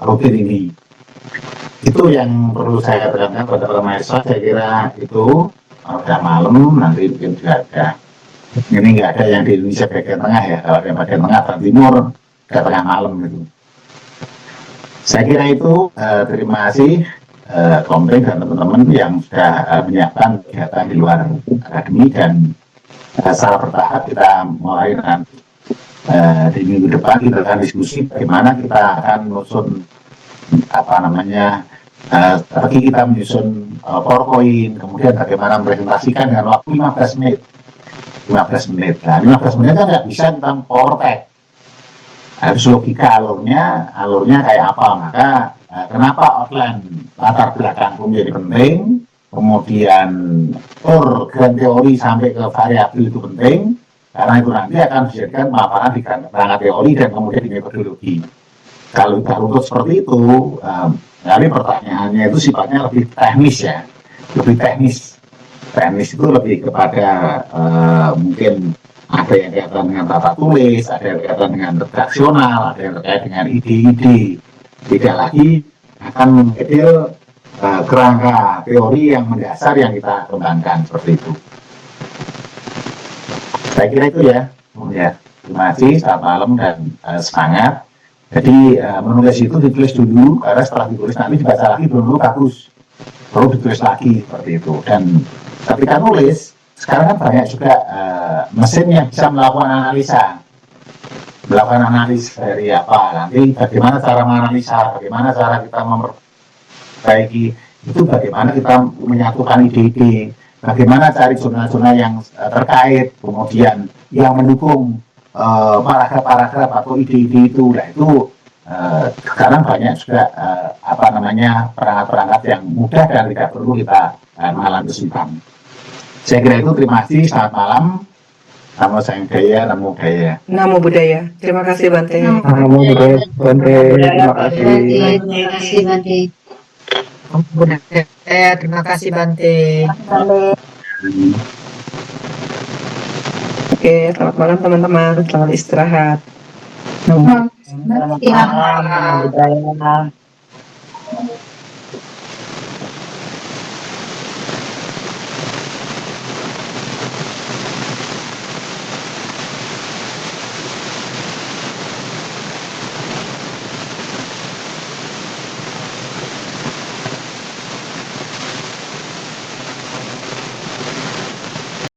rutin ini. Itu yang perlu saya tekankan pada para mahasiswa. Saya kira itu udah malam, nanti mungkin juga ada. Ini nggak ada yang di Indonesia bagian tengah ya. Kalau yang bagian tengah dan timur, ke tengah malam gitu. Saya kira itu. Terima kasih Komplek dan teman-teman yang sudah menyiapkan kegiatan di luar akademi, dan secara bertahap kita mulai nanti di minggu depan kita akan diskusi bagaimana kita akan menyusun strategi kita menyusun PowerPoint, kemudian bagaimana mempresentasikan dengan waktu 15 menit. 15 menit. Nah, 15 menit kan nggak bisa kita PowerPoint. Harus logika alurnya kayak apa. Maka kenapa outline latar belakang menjadi penting, kemudian dan teori sampai ke variabel itu penting, karena itu nanti akan dijadikan pemaparan di kerangka teori dan kemudian di metodologi. Kalau kita runtut seperti itu, nanti pertanyaannya itu sifatnya lebih teknis ya, lebih teknis. Teknis itu lebih kepada mungkin ada yang kaitan dengan tata tulis, ada yang kaitan dengan redaksional, ada yang terkait dengan ide-ide. Tidak lagi akan mendetail kerangka teori yang mendasar yang kita kembangkan seperti itu. Saya kira itu ya. Terima kasih, selamat malam dan semangat. Jadi menulis itu ditulis dulu, karena setelah ditulis nanti dibaca lagi belum bagus, perlu ditulis lagi seperti itu. Dan ketika nulis, sekarang kan banyak juga mesin yang bisa melakukan analisa dari apa, nanti bagaimana cara menganalisa, bagaimana cara kita memperbaiki itu, bagaimana kita menyatukan ide-ide, bagaimana cari zona-zona yang terkait, kemudian yang mendukung paragraf-paragraf atau ide-ide itu. Nah itu sekarang banyak juga perangkat-perangkat yang mudah dan tidak perlu kita malang kesulitan. Saya kira itu. Terima kasih, selamat malam. Namo Sang Daya, Namo Budaya. Namo Budaya. Terima kasih Bante. Namo Budaya, Bante. Terima kasih. Terima kasih Bante. Budaya, terima kasih Bante. Oke, selamat malam teman-teman. Selamat istirahat. Selamat malam. Budaya.